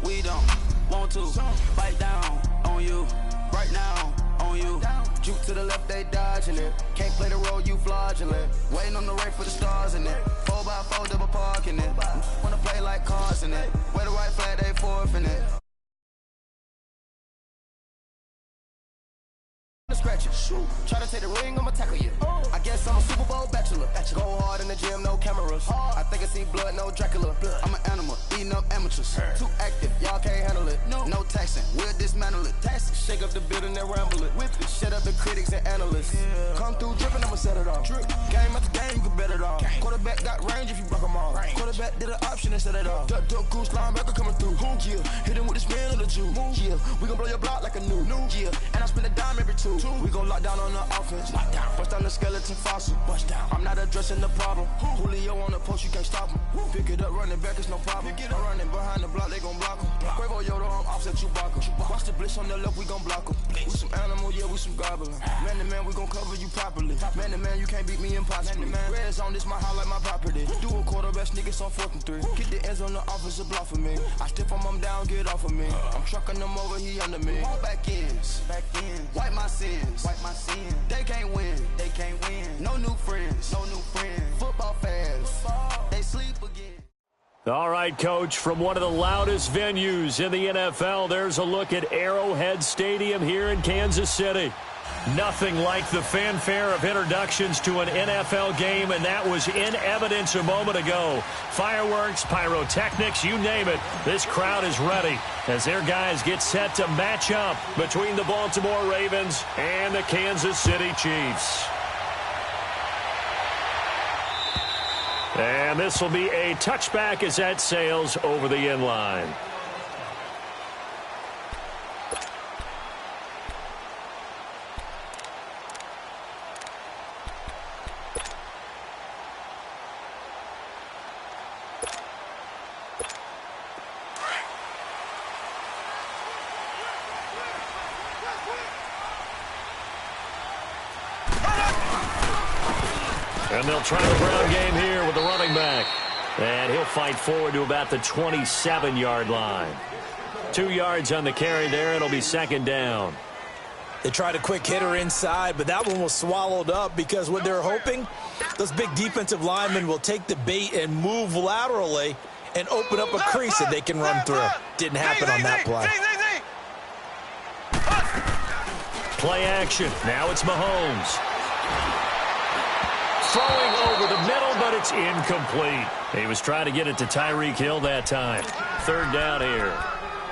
We don't want to bite down on you right now. On you, juke to the left, they dodging it. Can't play the role, you fraudulent. Waiting on the rain for the stars in it. 4x4 double parking it. Wanna play like cars in it. Where the right flag, they forfeit it. Scratch it. Try to take the ring, I'ma tackle you. I guess I'm a Super Bowl bachelor. Go hard in the gym, no cameras. I think I see blood, no Dracula. I'm an animal, eating up amateurs. Too active, y'all can't handle it. No taxing, we'll dismantle it. Shake up the building and ramble it. Whip it, shut up the critics and analysts. Come through dripping, I'ma set it off. Game after game, you can bet it off. Quarterback got range if you broke them off. Quarterback did an option and set it off. Duck, goose, linebacker coming through. Yeah, hit him with the spin of the Jew. Yeah, we gon' blow your block like a new. Yeah, and I spend a dime every two. We gon' lock down on the offense. Bust down the skeleton fossil. I'm not addressing the problem. Julio on the post, you can't stop him. Pick it up, running back, it's no problem. I'm running behind the block, they gon' block him. Quavo Yoda, I'm offset Chewbacca. Watch the blitz on the left, we gon' block him. We some animal, yeah, we some goblin. Man to man, we gon' cover you properly. Man to man, you can't beat me impossibly. Red zone, this my highlight, my property. Do a quarterback sneakers on 4th and 3. Kick the ends on the offensive block for me. I step on him down, get off of me. I'm trucking them over, he under me. Back ends, wipe my sins. They can't win, No new friends, Football fans, they sleep again. All right, Coach, from one of the loudest venues in the NFL, there's a look at Arrowhead Stadium here in Kansas City. Nothing like the fanfare of introductions to an NFL game, and that was in evidence a moment ago. Fireworks, pyrotechnics, you name it. This crowd is ready as their guys get set to match up between the Baltimore Ravens and the Kansas City Chiefs. And this will be a touchback as that sails over the end line. And they'll try the ground game here with the running back. And he'll fight forward to about the 27-yard line. 2 yards on the carry there. It'll be second down. They tried a quick hitter inside, but that one was swallowed up because what they're hoping, those big defensive linemen will take the bait and move laterally and open up a crease that they can run through. Didn't happen on that play. Play action. Now it's Mahomes. Throwing over the middle, but it's incomplete. He was trying to get it to Tyreek Hill that time. Third down here.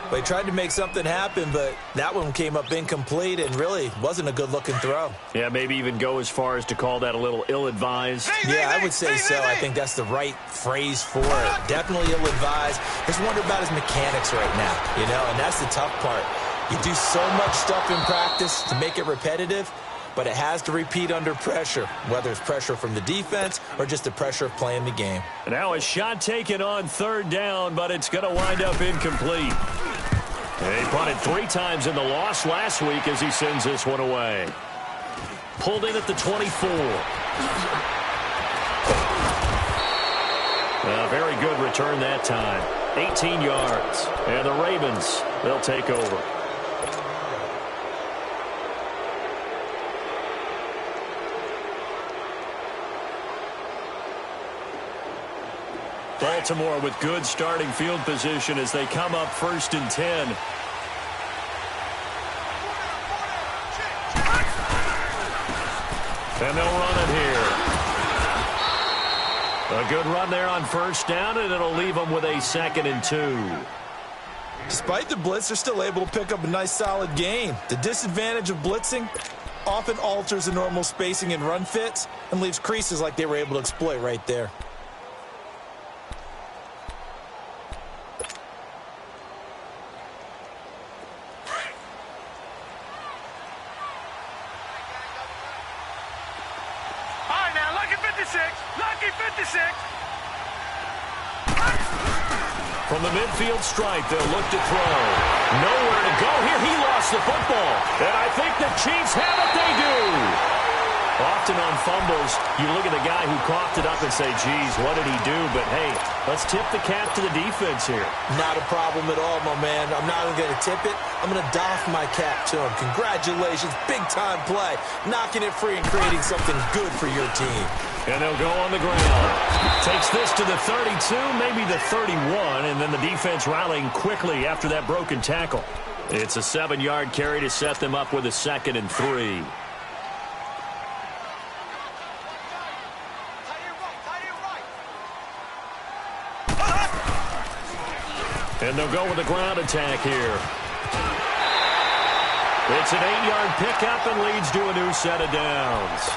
They tried to make something happen, but that one came up incomplete and really wasn't a good-looking throw. Yeah, maybe even go as far as to call that a little ill-advised. Yeah, I would say so. I think that's the right phrase for it. Definitely ill-advised. Just wonder about his mechanics right now, and that's the tough part. You do so much stuff in practice to make it repetitive, but it has to repeat under pressure, whether it's pressure from the defense or just the pressure of playing the game. And now a shot taken on third down, but it's going to wind up incomplete. And he punted 3 times in the loss last week as he sends this one away. Pulled in at the 24. A very good return that time. 18 yards. And the Ravens, they'll take over. Baltimore with good starting field position as they come up 1st and 10. And they'll run it here. A good run there on 1st down, and it'll leave them with a 2nd and 2. Despite the blitz, they're still able to pick up a nice solid gain. The disadvantage of blitzing often alters the normal spacing and run fits and leaves creases like they were able to exploit right there. From the midfield stripe, they'll look to throw. Nowhere to go here. He lost the football. And I think the Chiefs have it. They do. Often on fumbles, you look at the guy who coughed it up and say, geez, what did he do? But, hey, let's tip the cap to the defense here. Not a problem at all, my man. I'm not even going to tip it. I'm going to doff my cap to him. Congratulations. Big-time play. Knocking it free and creating something good for your team. And they'll go on the ground. Takes this to the 32, maybe the 31, and then the defense rallying quickly after that broken tackle. It's a 7-yard carry to set them up with a 2nd and 3. And they'll go with a ground attack here. It's an 8-yard pickup and leads to a new set of downs.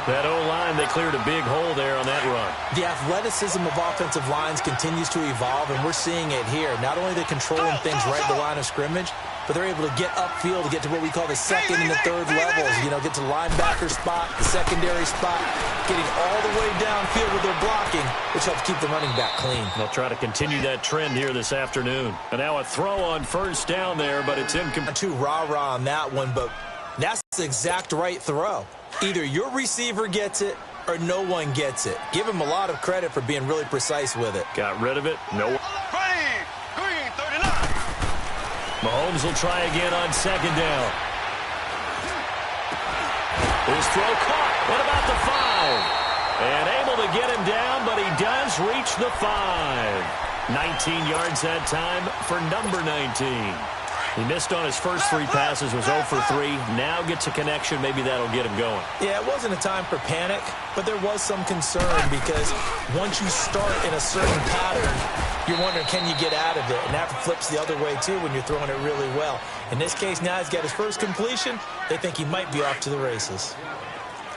That O-line, they cleared a big hole there on that run. The athleticism of offensive lines continues to evolve, and we're seeing it here. Not only are they controlling things right at the line of scrimmage, but they're able to get upfield to get to what we call the second and the third levels. You know, get to the linebacker spot, the secondary spot, getting all the way downfield with their blocking, which helps keep the running back clean. They'll try to continue that trend here this afternoon. And now a throw on first down there, but it's incomplete. Not too rah-rah on that one, but that's the exact right throw. Either your receiver gets it or no one gets it. Give him a lot of credit for being really precise with it. Got rid of it. No. Mahomes will try again on 2nd down. His throw caught. What about the 5? And able to get him down, but he does reach the 5. 19 yards that time for number 19. He missed on his first 3 passes, was 0 for 3. Now gets a connection. Maybe that'll get him going. Yeah, it wasn't a time for panic, but there was some concern because once you start in a certain pattern, you're wondering, can you get out of it? And that flips the other way, too, when you're throwing it really well. In this case, now he's got his first completion. They think he might be off to the races.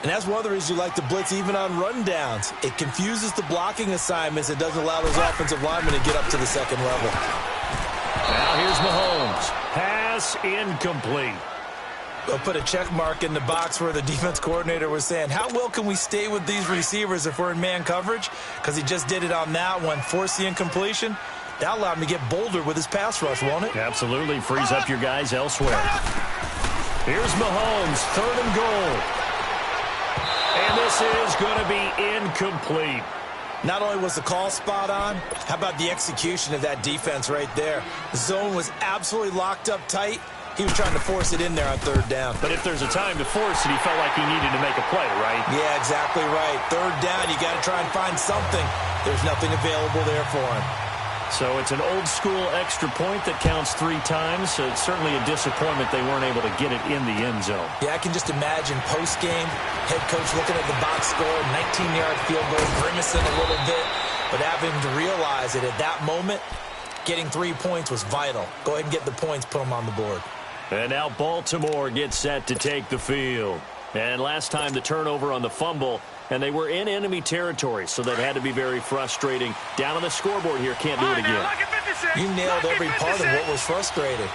And that's one of the reasons you like to blitz even on rundowns. It confuses the blocking assignments. It doesn't allow those offensive linemen to get up to the second level. Now here's Mahomes. Pass incomplete. They'll put a check mark in the box where the defense coordinator was saying, how well can we stay with these receivers if we're in man coverage? Because he just did it on that one. Force the incompletion. That allowed him to get bolder with his pass rush, won't it? Absolutely. Frees up your guys elsewhere. Here's Mahomes. 3rd and goal. And this is going to be incomplete. Not only was the call spot on, how about the execution of that defense right there? The zone was absolutely locked up tight. He was trying to force it in there on 3rd down. But if there's a time to force it, he felt like he needed to make a play, right? Yeah, exactly right. 3rd down, you got to try and find something. There's nothing available there for him. So it's an old-school extra point that counts 3 times. So it's certainly a disappointment they weren't able to get it in the end zone. Yeah, I can just imagine post-game, head coach looking at the box score, 19-yard field goal, grimacing a little bit, but having to realize that at that moment, getting 3 points was vital. Go ahead and get the points, put them on the board. And now Baltimore gets set to take the field. And last time the turnover on the fumble, and they were in enemy territory, so that had to be very frustrating. Down on the scoreboard here, can't do it again. You nailed every part of what was frustrating.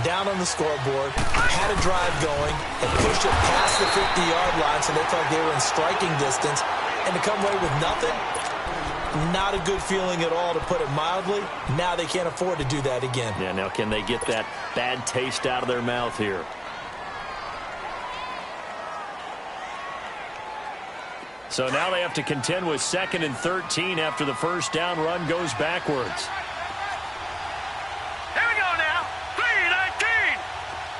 Down on the scoreboard, had a drive going, and pushed it past the 50-yard line, so they felt they were in striking distance, and to come away with nothing, not a good feeling at all, to put it mildly. Now they can't afford to do that again. Yeah, now can they get that bad taste out of their mouth here? So now they have to contend with 2nd and 13 after the first down run goes backwards. Here we go now. 3-19.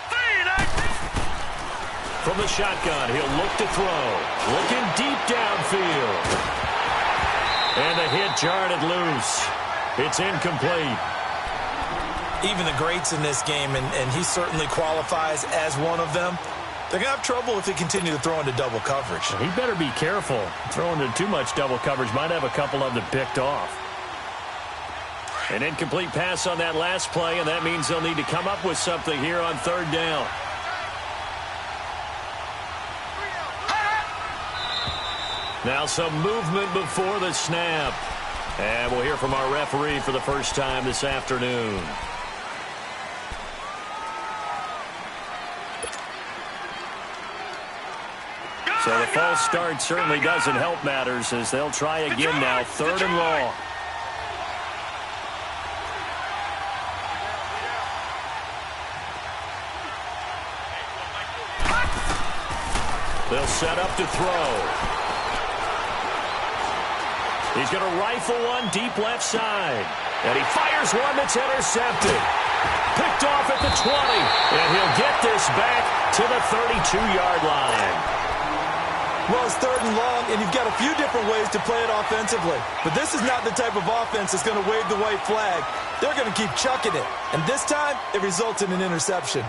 3-19. From the shotgun, he'll look to throw. Looking deep downfield. And the hit jarred it loose. It's incomplete. Even the greats in this game, and he certainly qualifies as one of them, they're going to have trouble if they continue to throw into double coverage. He better be careful. Throwing into too much double coverage might have a couple of them picked off. An incomplete pass on that last play, and that means they'll need to come up with something here on 3rd down. Now some movement before the snap. And we'll hear from our referee for the first time this afternoon. So the false start certainly doesn't help matters as they'll try again now. 3rd and long. They'll set up to throw. He's going to rifle one deep left side. And he fires one that's intercepted. Picked off at the 20. And he'll get this back to the 32-yard line. Well, it's 3rd and long, and you've got a few different ways to play it offensively. But this is not the type of offense that's going to wave the white flag. They're going to keep chucking it. And this time, it results in an interception.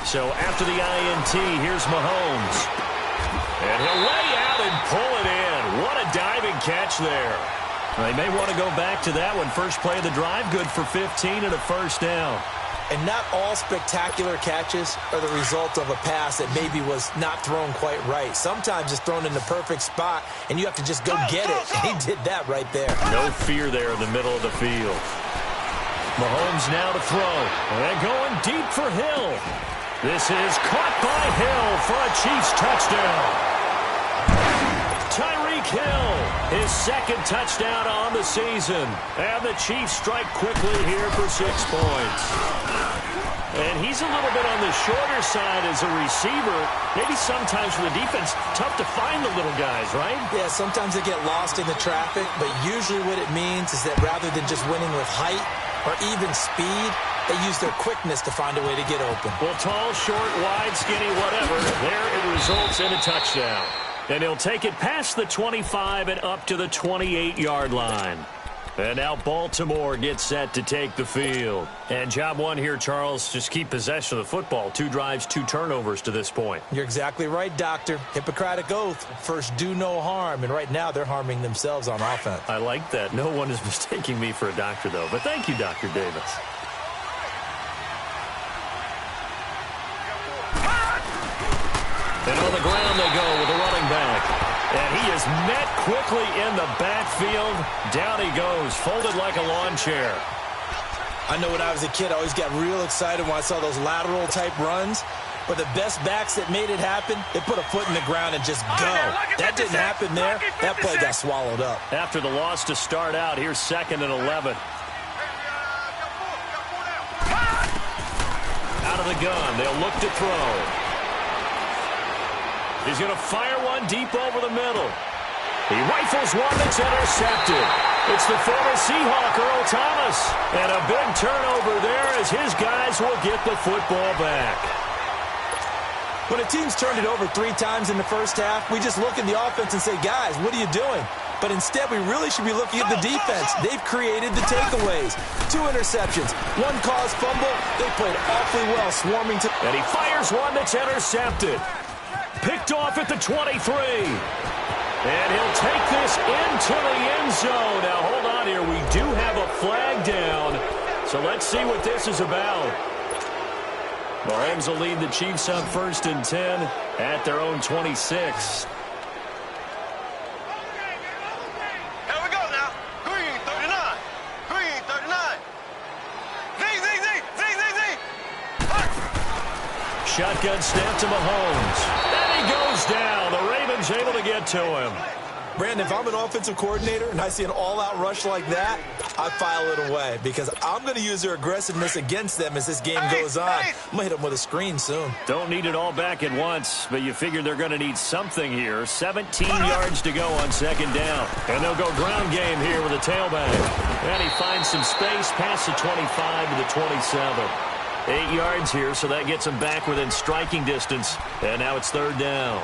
So after the INT, here's Mahomes. And he'll lay out and pull it in. What a diving catch there. They may want to go back to that one. First play of the drive, good for 15 and a first down. And not all spectacular catches are the result of a pass that maybe was not thrown quite right. Sometimes it's thrown in the perfect spot, and you have to just go get it. And he did that right there. No fear there in the middle of the field. Mahomes now to throw. And going deep for Hill. This is caught by Hill for a Chiefs touchdown. Tyreek Hill, his 2nd touchdown on the season. And the Chiefs strike quickly here for 6 points. And he's a little bit on the shorter side as a receiver. Maybe sometimes for the defense, tough to find the little guys, right? Yeah, sometimes they get lost in the traffic, but usually what it means is that rather than just winning with height or even speed, they use their quickness to find a way to get open. Well, tall, short, wide, skinny, whatever, there it results in a touchdown. And he'll take it past the 25 and up to the 28-yard line. And now Baltimore gets set to take the field. And job one here, Charles, just keep possession of the football. 2 drives, 2 turnovers to this point. You're exactly right, Doctor. Hippocratic oath, first do no harm. And right now they're harming themselves on offense. I like that. No one is mistaking me for a doctor, though. But thank you, Dr. Davis. And on the ground they go with a running back. And he is met quickly in the backfield. Down he goes, folded like a lawn chair. I know when I was a kid, I always got real excited when I saw those lateral-type runs. But the best backs that made it happen, they put a foot in the ground and just go. That didn't happen there. That play got swallowed up. After the loss to start out, here's 2nd and 11. Out of the gun, they'll look to throw. He's going to fire one deep over the middle. He rifles one that's intercepted. It's the former Seahawk, Earl Thomas. And a big turnover there as his guys will get the football back. When a team's turned it over 3 times in the first half, we just look at the offense and say, guys, what are you doing? But instead, we really should be looking at the defense. They've created the takeaways. 2 interceptions, 1 caused fumble. They played awfully well, swarming to... And he fires one that's intercepted. Picked off at the 23. And he'll take this into the end zone. Now, hold on here. We do have a flag down. So let's see what this is about. Mahomes will lead the Chiefs up 1st and 10 at their own 26. Shotgun snap to Mahomes. And he goes down. The Ravens able to get to him. Brandon, if I'm an offensive coordinator and I see an all-out rush like that, I file it away because I'm going to use their aggressiveness against them as this game goes on. I'm going to hit them with a screen soon. Don't need it all back at once, but you figure they're going to need something here. 17 yards to go on 2nd down. And they'll go ground game here with a tailback. And he finds some space past the 25 to the 27. 8 yards here, so that gets him back within striking distance. And now it's 3rd down.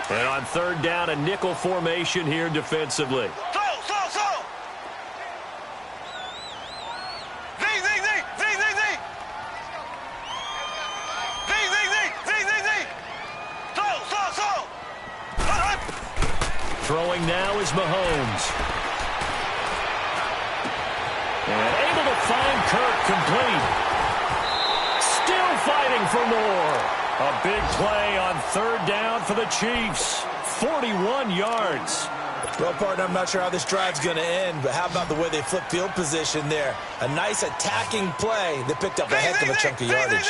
And on 3rd down, a nickel formation here defensively. Throwing now is Mahomes. And able to find Kirk complete. Still fighting for more. A big play on 3rd down for the Chiefs. 41 yards. Well, partner, I'm not sure how this drive's going to end, but how about the way they flip field position there? A nice attacking play that picked up a heck of a chunk of yardage.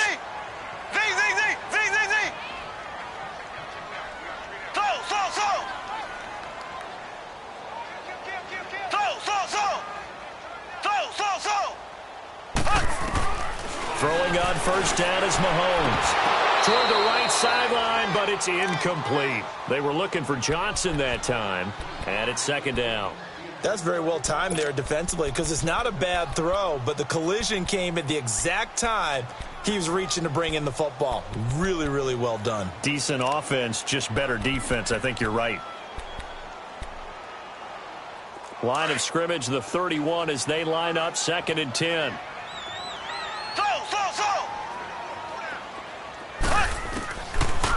first down is Mahomes. Toward the right sideline, but it's incomplete. They were looking for Johnson that time, and it's second down. That's very well timed there defensively because it's not a bad throw, but the collision came at the exact time he was reaching to bring in the football. Really, really well done. Decent offense, just better defense. I think you're right. Line of scrimmage, the 31 as they line up, 2nd and 10.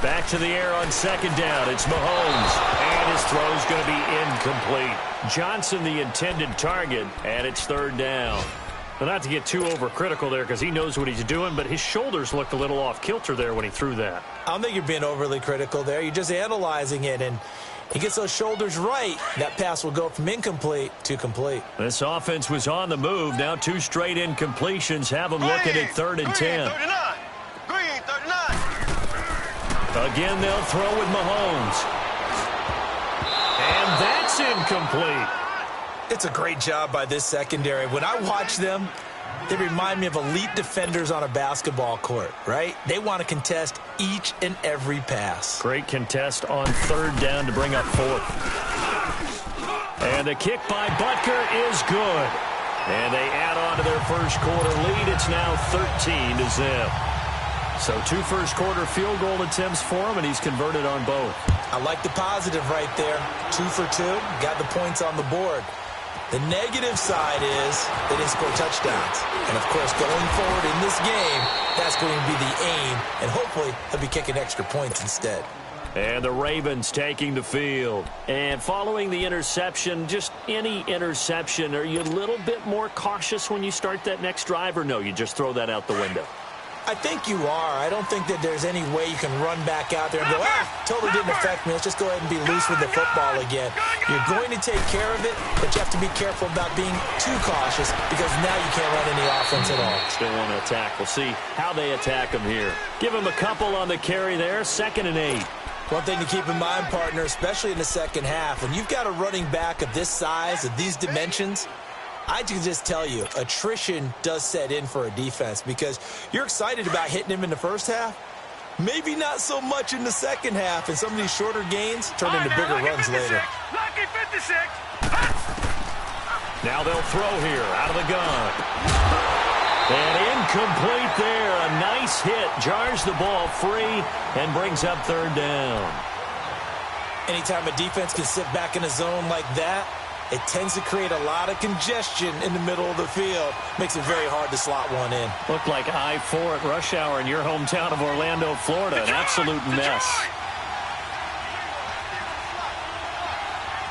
Back to the air on 2nd down. It's Mahomes. And his throw's going to be incomplete. Johnson the intended target, and it's 3rd down. But not to get too overcritical there because he knows what he's doing, but his shoulders looked a little off kilter there when he threw that. I don't think you're being overly critical there. You're just analyzing it, and he gets those shoulders right. That pass will go from incomplete to complete. This offense was on the move. Now 2 straight incompletions have them looking at 3rd and 10. Green, 39. Again, they'll throw with Mahomes. And that's incomplete. It's a great job by this secondary. When I watch them, they remind me of elite defenders on a basketball court, right? They want to contest each and every pass. Great contest on 3rd down to bring up 4th. And the kick by Butker is good. And they add on to their first quarter lead. It's now 13-0. So 2 first-quarter field goal attempts for him, and he's converted on both. I like the positive right there. 2 for 2, got the points on the board. The negative side is they didn't score touchdowns. And, of course, going forward in this game, that's going to be the aim, and hopefully he'll be kicking extra points instead. And the Ravens taking the field. And following the interception, just any interception, are you a little bit more cautious when you start that next drive, or no, you just throw that out the window? I think you are. I don't think that there's any way you can run back out there and go, totally didn't affect me. Let's just go ahead and be loose with the football again. You're going to take care of it, but you have to be careful about being too cautious because now you can't run any offense at all. Still want to attack. We'll see how they attack him here. Give him a couple on the carry there, 2nd and 8. One thing to keep in mind, partner, especially in the second half, when you've got a running back of this size, of these dimensions, I can just tell you, attrition does set in for a defense because you're excited about hitting him in the first half. Maybe not so much in the second half, and some of these shorter gains turn into bigger runs later. Lucky 56. Now they'll throw here out of the gun. And incomplete there. A nice hit. Jars the ball free and brings up 3rd down. Anytime a defense can sit back in a zone like that, it tends to create a lot of congestion in the middle of the field. Makes it very hard to slot one in. Looked like I-4 at rush hour in your hometown of Orlando, Florida. An absolute mess.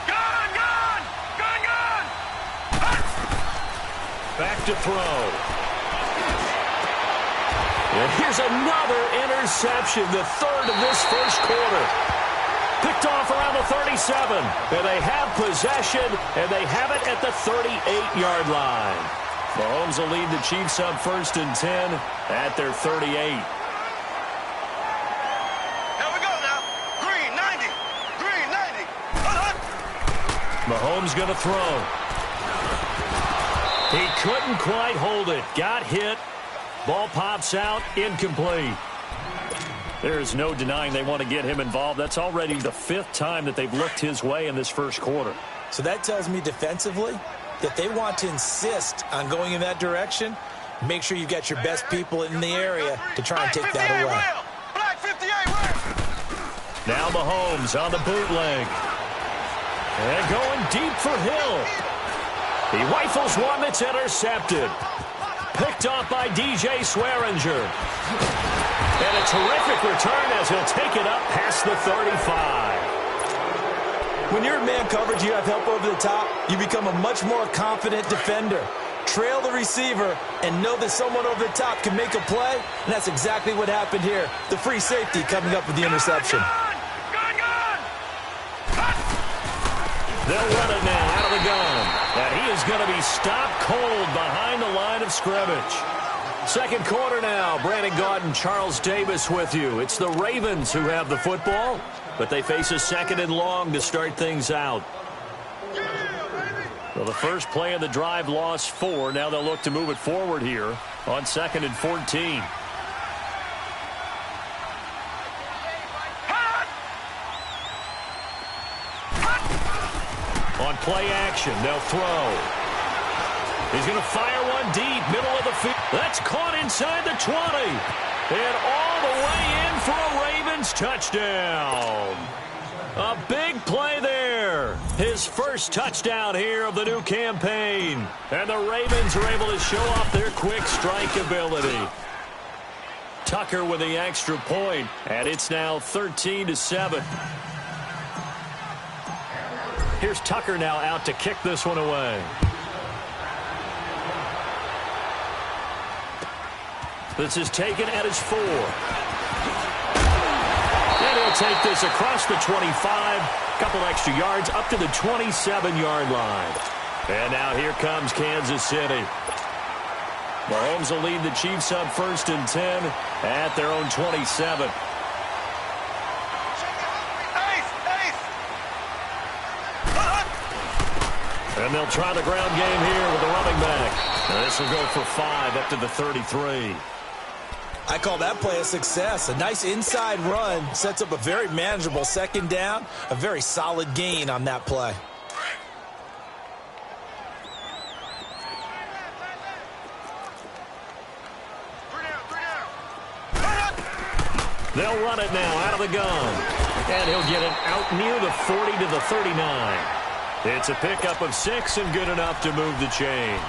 Gun! Back to throw. And here's another interception, the 3rd of this first quarter. Picked off around the 37. And they have possession, and they have it at the 38-yard line. Mahomes will lead the Chiefs up 1st and 10 at their 38. Here we go now. Green, 90. Green, 90. Mahomes going to throw. He couldn't quite hold it. Got hit. Ball pops out. Incomplete. There is no denying they want to get him involved. That's already the 5th time that they've looked his way in this first quarter. So that tells me defensively that they want to insist on going in that direction. Make sure you've got your best people in the area to try and take that away. Black 58, now Mahomes on the bootleg. And going deep for Hill. He rifles one that's intercepted. Picked off by DJ Swearinger. And a terrific return as he'll take it up past the 35. When you're in man coverage, you have help over the top, you become a much more confident defender. Trail the receiver and know that someone over the top can make a play, and that's exactly what happened here. The free safety coming up with the interception. They'll run it now out of the gun. And he is going to be stopped cold behind the line of scrimmage. Second quarter now. Brandon Gaudin, Charles Davis with you. It's the Ravens who have the football, but they face a 2nd and long to start things out. Well, the first play of the drive lost 4. Now they'll look to move it forward here on 2nd and 14. On play action, they'll throw. He's going to fire one deep, middle of the field. That's caught inside the 20. And all the way in for a Ravens touchdown. A big play there. His first touchdown here of the new campaign. And the Ravens are able to show off their quick strike ability. Tucker with the extra point, and it's now 13-7. Here's Tucker now out to kick this one away. This is taken at his 4. And he'll take this across the 25, couple extra yards up to the 27-yard line. And now here comes Kansas City. Mahomes will lead the Chiefs up 1st and 10 at their own 27. And they'll try the ground game here with the running back. And this will go for 5 up to the 33. I call that play a success. A nice inside run sets up a very manageable 2nd down. A very solid gain on that play. They'll run it now out of the gun. And he'll get it out near the 40 to the 39. It's a pickup of 6 and good enough to move the chains.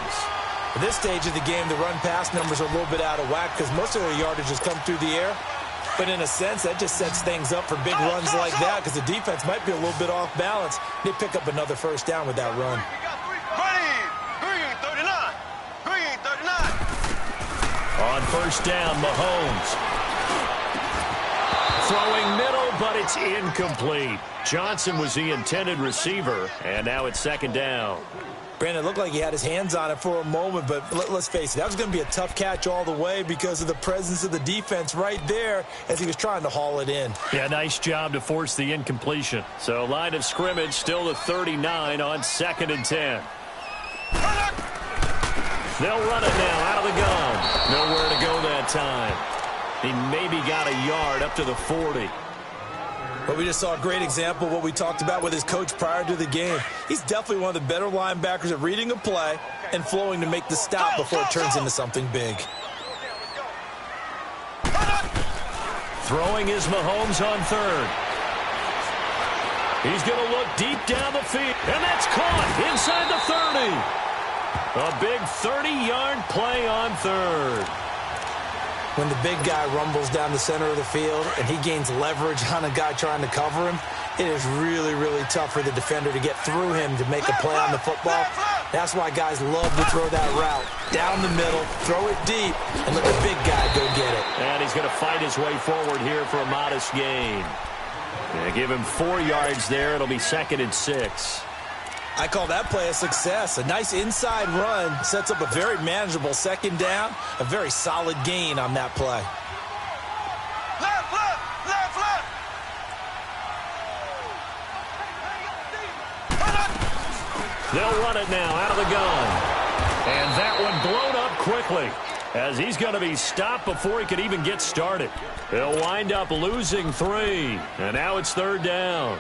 At this stage of the game, the run-pass numbers are a little bit out of whack because most of their yardage has come through the air. But in a sense, that just sets things up for big runs like that because the defense might be a little bit off balance. They pick up another 1st down with that run. On 1st down, Mahomes. Throwing middle, but it's incomplete. Johnson was the intended receiver, and now it's 2nd down. Brandon, it looked like he had his hands on it for a moment, but let's face it, that was going to be a tough catch all the way because of the presence of the defense right there as he was trying to haul it in. Yeah, nice job to force the incompletion. So line of scrimmage still the 39 on 2nd and 10. They'll run it now out of the gun. Nowhere to go that time. He maybe got a yard up to the 40. But we just saw a great example of what we talked about with his coach prior to the game. He's definitely one of the better linebackers at reading a play and flowing to make the stop before it turns into something big. Throwing is Mahomes on 3rd. He's going to look deep down the field. And that's caught inside the 30. A big 30-yard play on 3rd. When the big guy rumbles down the center of the field and he gains leverage on a guy trying to cover him, it is really, really tough for the defender to get through him to make a play on the football. That's why guys love to throw that route. Down the middle, throw it deep, and let the big guy go get it. And he's going to fight his way forward here for a modest gain. Give him 4 yards there. It'll be 2nd and 6. I call that play a success. A nice inside run sets up a very manageable 2nd down. A very solid gain on that play. Left, left, left, left. They'll run it now out of the gun. And that one blown up quickly as he's going to be stopped before he could even get started. He'll wind up losing 3. And now it's 3rd down.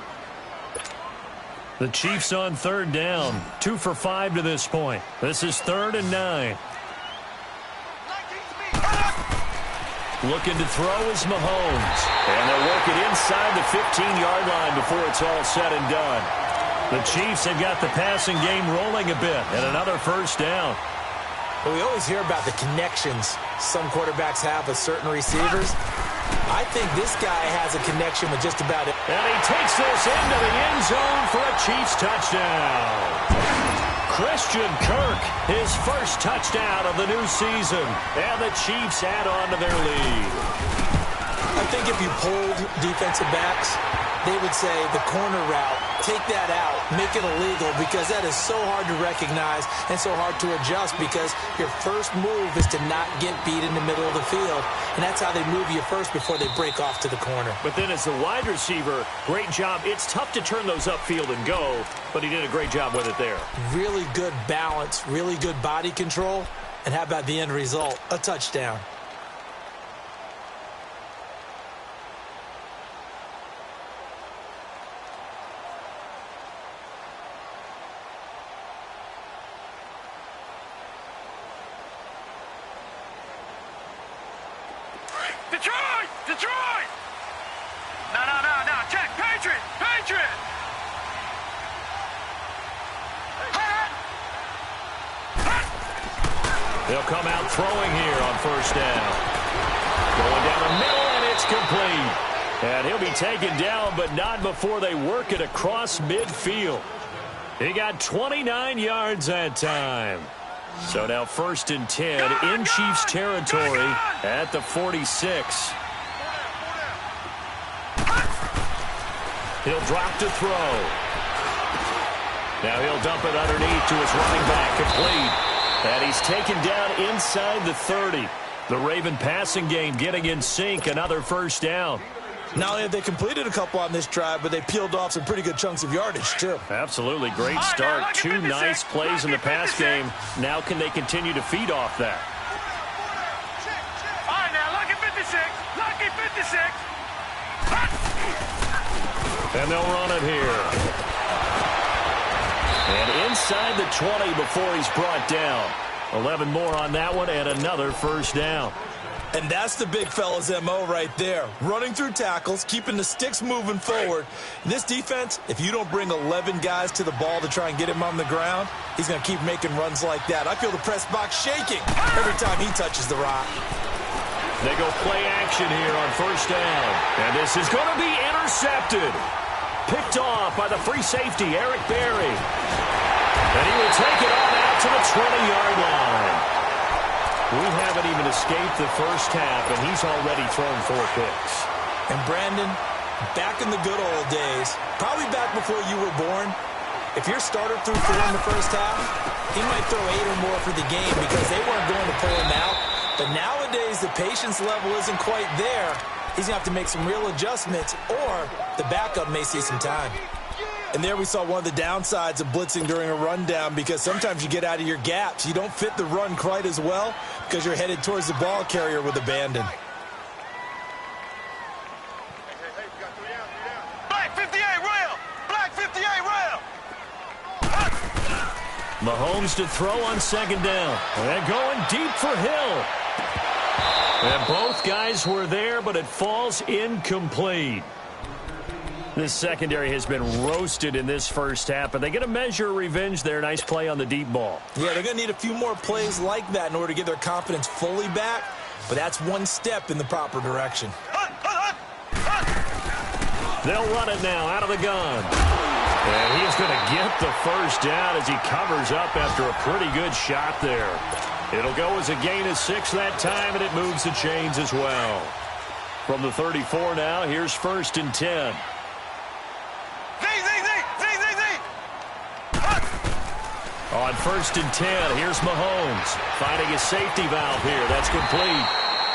The Chiefs on 3rd down. 2 for 5 to this point. This is 3rd and 9. Looking to throw is Mahomes. And they'll work it inside the 15-yard line before it's all said and done. The Chiefs have got the passing game rolling a bit. And another 1st down. Well, we always hear about the connections some quarterbacks have with certain receivers. I think this guy has a connection with just about it. And he takes this into the end zone for a Chiefs touchdown. Christian Kirk, his first touchdown of the new season. And the Chiefs add on to their lead. I think if you polled defensive backs, they would say the corner route, take that out, make it illegal, because that is so hard to recognize and so hard to adjust because your first move is to not get beat in the middle of the field. And that's how they move you first before they break off to the corner. But then as the wide receiver, great job. It's tough to turn those upfield and go, but he did a great job with it there. Really good balance, really good body control. And how about the end result? A touchdown. Detroit! No. Check. Patriot! They'll come out throwing here on first down. Going down the middle, and it's complete. And he'll be taken down, but not before they work it across midfield. He got 29 yards that time. So now 1st and 10 in Chiefs territory at the 46. He'll drop to throw. Now he'll dump it underneath to his running back, complete. And he's taken down inside the 30. The Raven passing game getting in sync, another first down. Not only have they completed a couple on this drive, but they peeled off some pretty good chunks of yardage, too. Absolutely. Great start. 2 nice plays in the pass game. Now can they continue to feed off that? All right, now, lucky 56. Lucky 56. And they'll run it here. And inside the 20 before he's brought down. 11 more on that one and another first down. And that's the big fella's MO right there. Running through tackles, keeping the sticks moving forward. This defense, if you don't bring 11 guys to the ball to try and get him on the ground, he's going to keep making runs like that. I feel the press box shaking every time he touches the rock. They go play action here on first down. And this is going to be intercepted. Picked off by the free safety, Eric Berry. And he will take it on out to the 20-yard line. We haven't even escaped the first half, and he's already thrown 4 picks. And Brandon, back in the good old days, probably back before you were born, if your starter threw 4 in the first half, he might throw 8 or more for the game because they weren't going to pull him out. But nowadays, the patience level isn't quite there. He's going to have to make some real adjustments, or the backup may see some time. And there we saw one of the downsides of blitzing during a rundown, because sometimes you get out of your gaps. You don't fit the run quite as well because you're headed towards the ball carrier with abandon. Black 58 rail! Black 58 rail! Mahomes to throw on second down. And going deep for Hill. And both guys were there, but it falls incomplete. This secondary has been roasted in this first half, but they get a measure of revenge there. Nice play on the deep ball. Yeah, they're going to need a few more plays like that in order to get their confidence fully back, but that's one step in the proper direction. They'll run it now out of the gun. And he is going to get the first down as he covers up after a pretty good shot there. It'll go as a gain of 6 that time, and it moves the chains as well. From the 34 now, here's 1st and 10. On 1st and 10, here's Mahomes finding his safety valve here. That's complete.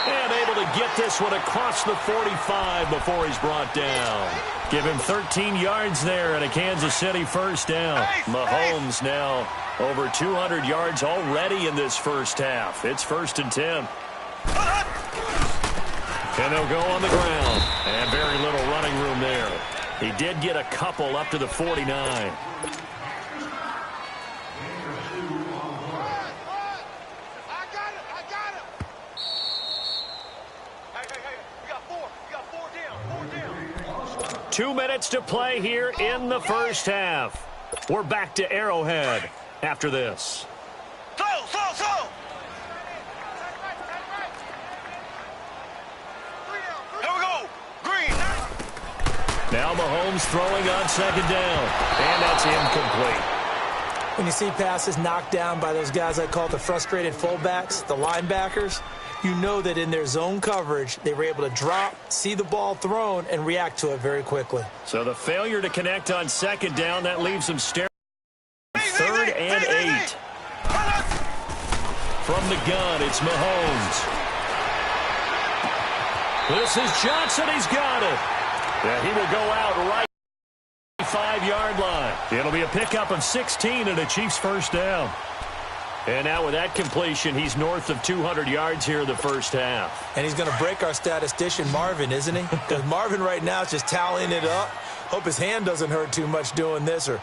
And able to get this one across the 45 before he's brought down. Give him 13 yards there and a Kansas City first down. Mahomes now over 200 yards already in this first half. It's 1st and 10. And they'll go on the ground. And very little running room there. He did get a couple up to the 49. I got it. Hey, we got 4. We got 4 down. 2 minutes to play here in the first half. We're back to Arrowhead after this. Slow. Here we go. Green. Now Mahomes throwing on second down. And that's incomplete. When you see passes knocked down by those guys I call the frustrated fullbacks, the linebackers, you know that in their zone coverage, they were able to drop, see the ball thrown, and react to it very quickly. So the failure to connect on second down, that leaves them staring. 3rd and 8. From the gun, it's Mahomes. This is Johnson. He's got it. Yeah, he will go out right 5-yard line. It'll be a pickup of 16 and a Chiefs first down. And now with that completion, he's north of 200 yards here in the first half. And he's going to break our statistician, Marvin, isn't he? Because Marvin right now is just tallying it up. Hope his hand doesn't hurt too much doing this or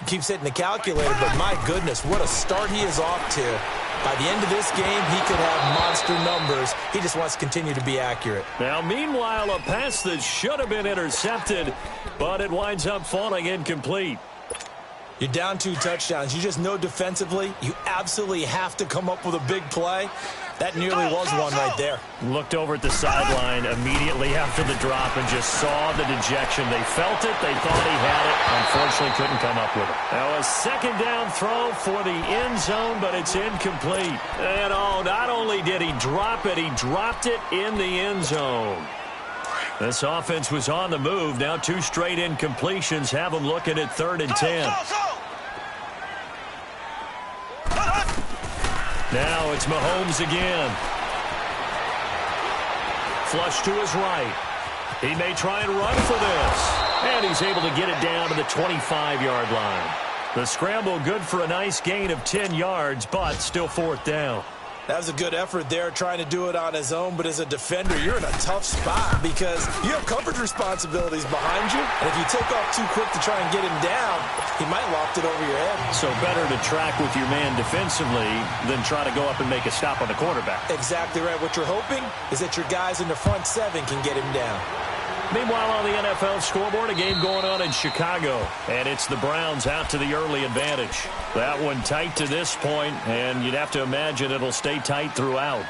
keeps hitting the calculator. But my goodness, what a start he is off to. By the end of this game, he could have monster numbers. He just wants to continue to be accurate. Now, meanwhile, a pass that should have been intercepted, but it winds up falling incomplete. You're down 2 touchdowns. You just know defensively you absolutely have to come up with a big play. That nearly was one right there. Looked over at the sideline immediately after the drop and just saw the dejection. They felt it. They thought he had it. Unfortunately, couldn't come up with it. Now, a second down throw for the end zone, but it's incomplete. And, not only did he drop it, he dropped it in the end zone. This offense was on the move. Now 2 straight incompletions have them looking at 3rd and 10. Now it's Mahomes again. Flush to his right. He may try and run for this. And he's able to get it down to the 25-yard line. The scramble good for a nice gain of 10 yards, but still 4th down. That was a good effort there, trying to do it on his own. But as a defender, you're in a tough spot because you have coverage responsibilities behind you. And if you take off too quick to try and get him down, he might loft it over your head. So better to track with your man defensively than try to go up and make a stop on the quarterback. Exactly right. What you're hoping is that your guys in the front 7 can get him down. Meanwhile, on the NFL scoreboard, a game going on in Chicago. And it's the Browns out to the early advantage. That one tight to this point, and you'd have to imagine it'll stay tight throughout.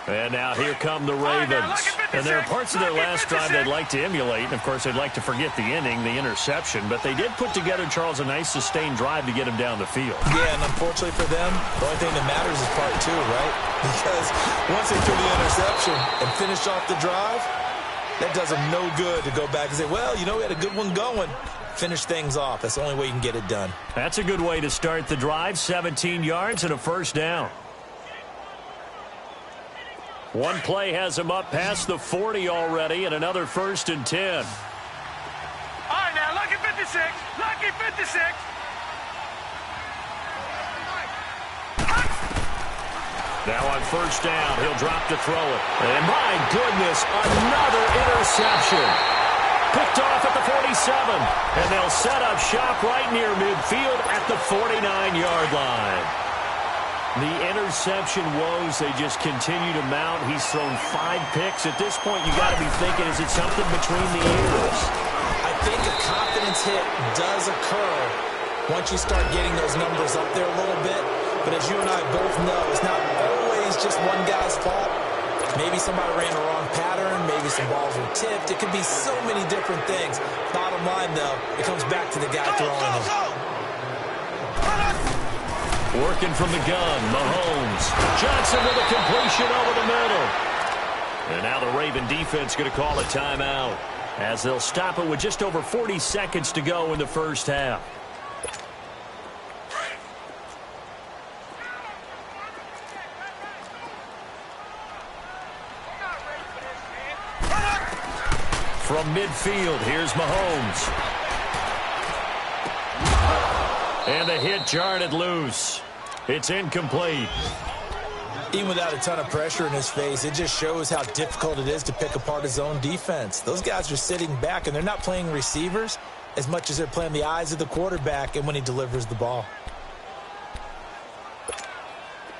And now here come the Ravens. And there are parts of their last drive they'd like to emulate. And, of course, they'd like to forget the inning, the interception. But they did put together, Charles, a nice sustained drive to get him down the field. Yeah, and unfortunately for them, the only thing that matters is part 2, right? Because once they threw the interception and finished off the drive, that does them no good to go back and say, well, we had a good one going. Finish things off. That's the only way you can get it done. That's a good way to start the drive. 17 yards and a 1st down. One play has him up past the 40 already, and another 1st and 10. All right, now, lucky 56. Lucky 56. Now on 1st down, he'll drop to throw it. And my goodness, another interception. Picked off at the 47. And they'll set up shop right near midfield at the 49-yard line. The interception woes, they just continue to mount. He's thrown 5 picks. At this point, you got to be thinking, is it something between the ears? I think a confidence hit does occur once you start getting those numbers up there a little bit. But as you and I both know, it's not always just one guy's fault. Maybe somebody ran a wrong pattern. Maybe some balls were tipped. It could be so many different things. Bottom line, though, it comes back to the guy throwing it. Working from the gun, Mahomes. Johnson with a completion over the middle. And now the Raven defense going to call a timeout as they'll stop it with just over 40 seconds to go in the 1st half. From midfield, here's Mahomes. And the hit jarred it loose. It's incomplete. Even without a ton of pressure in his face, it just shows how difficult it is to pick apart his own defense. Those guys are sitting back, and they're not playing receivers as much as they're playing the eyes of the quarterback and when he delivers the ball.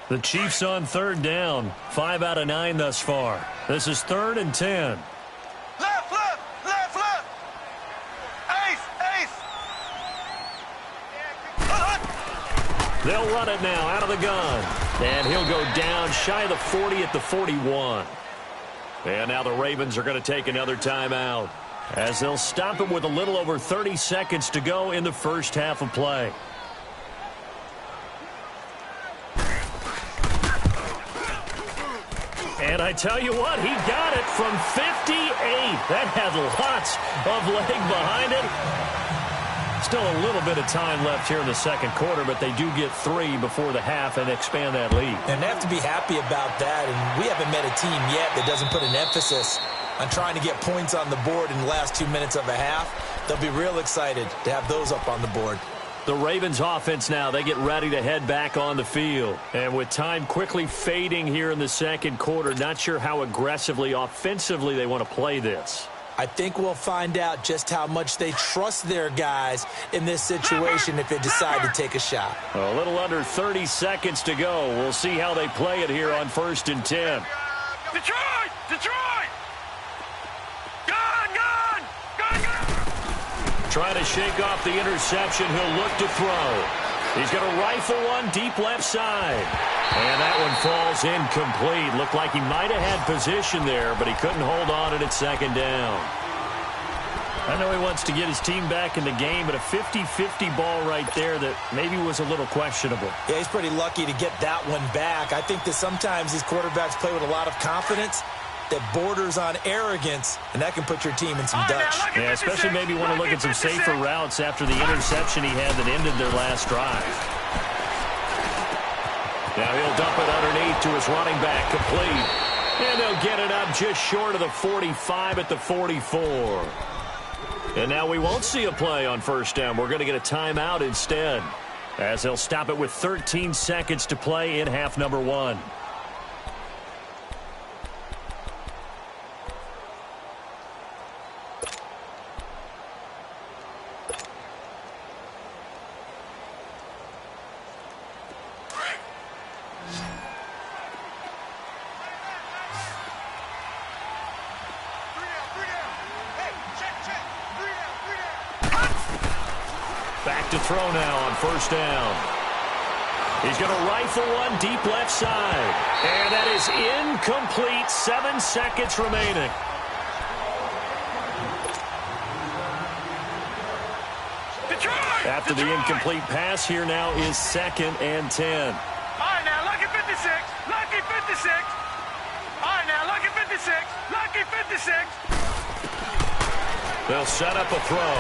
The Chiefs on 3rd down. 5 out of 9 thus far. This is 3rd and 10. They'll run it now out of the gun. And he'll go down shy of the 40 at the 41. And now the Ravens are going to take another timeout as they'll stop it with a little over 30 seconds to go in the 1st half of play. And I tell you what, he got it from 58. That had lots of leg behind it. Still a little bit of time left here in the 2nd quarter, but they do get 3 before the half and expand that lead. And they have to be happy about that. And we haven't met a team yet that doesn't put an emphasis on trying to get points on the board in the last 2 minutes of a half. They'll be real excited to have those up on the board. The Ravens offense now, they get ready to head back on the field. And with time quickly fading here in the 2nd quarter, not sure how aggressively, offensively they want to play this. I think we'll find out just how much they trust their guys in this situation if they decide to take a shot. A little under 30 seconds to go. We'll see how they play it here on 1st and 10. Detroit! Detroit! Gun! Trying to shake off the interception. He'll look to throw. He's going to rifle one deep left side. And that one falls incomplete. Looked like he might have had position there, but he couldn't hold on at second down. I know he wants to get his team back in the game, but a 50-50 ball right there that maybe was a little questionable. Yeah, he's pretty lucky to get that one back. I think that sometimes these quarterbacks play with a lot of confidence that borders on arrogance, and that can put your team in some dutch. Yeah, especially maybe want to look at some safer routes after the interception he had that ended their last drive. Now he'll dump it underneath to his running back, complete. And they'll get it up just short of the 45 at the 44. And now we won't see a play on 1st down. We're going to get a timeout instead, as they'll stop it with 13 seconds to play in half number 1. Back to throw now on 1st down. He's going to rifle one deep left side. And that is incomplete. 7 seconds remaining. Detroit! After the incomplete pass, here now is 2nd and 10. All right, now, lucky 56. Lucky 56. All right, now, lucky 56. Lucky 56. They'll set up a throw.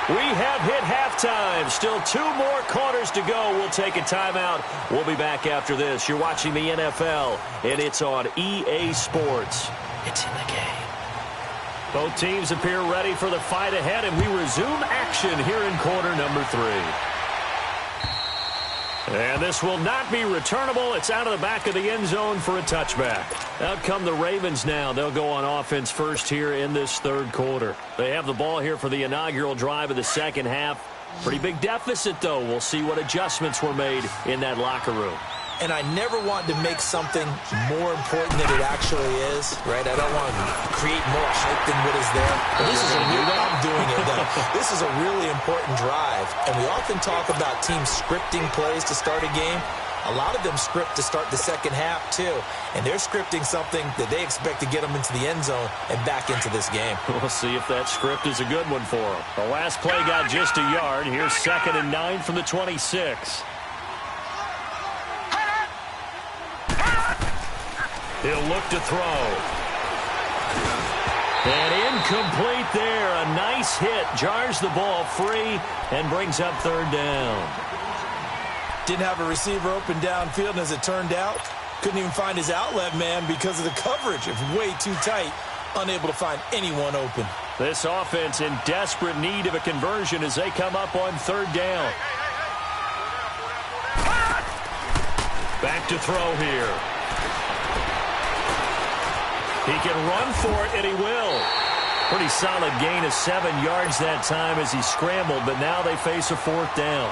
We have hit halftime. Still 2 more quarters to go. We'll take a timeout. We'll be back after this. You're watching the NFL, and it's on EA Sports. It's in the game. Both teams appear ready for the fight ahead, and we resume action here in quarter number 3. And this will not be returnable. It's out of the back of the end zone for a touchback. Out come the Ravens now. They'll go on offense first here in this 3rd quarter. They have the ball here for the inaugural drive of the 2nd half. Pretty big deficit, though. We'll see what adjustments were made in that locker room. And I never want to make something more important than it actually is, right? I don't want to create more hype than what is there. But this is I'm doing it, though. This is a really important drive. And we often talk about teams scripting plays to start a game. A lot of them script to start the 2nd half, too. And they're scripting something that they expect to get them into the end zone and back into this game. We'll see if that script is a good one for them. The last play got just a yard. Here's 2nd and 9 from the 26. He'll look to throw. And incomplete there. A nice hit. Jars the ball free and brings up 3rd down. Didn't have a receiver open downfield, and as it turned out, couldn't even find his outlet man because of the coverage. It was way too tight. Unable to find anyone open. This offense in desperate need of a conversion as they come up on 3rd down. Back to throw here. He can run for it, and he will. Pretty solid gain of 7 yards that time as he scrambled, but now they face a 4th down.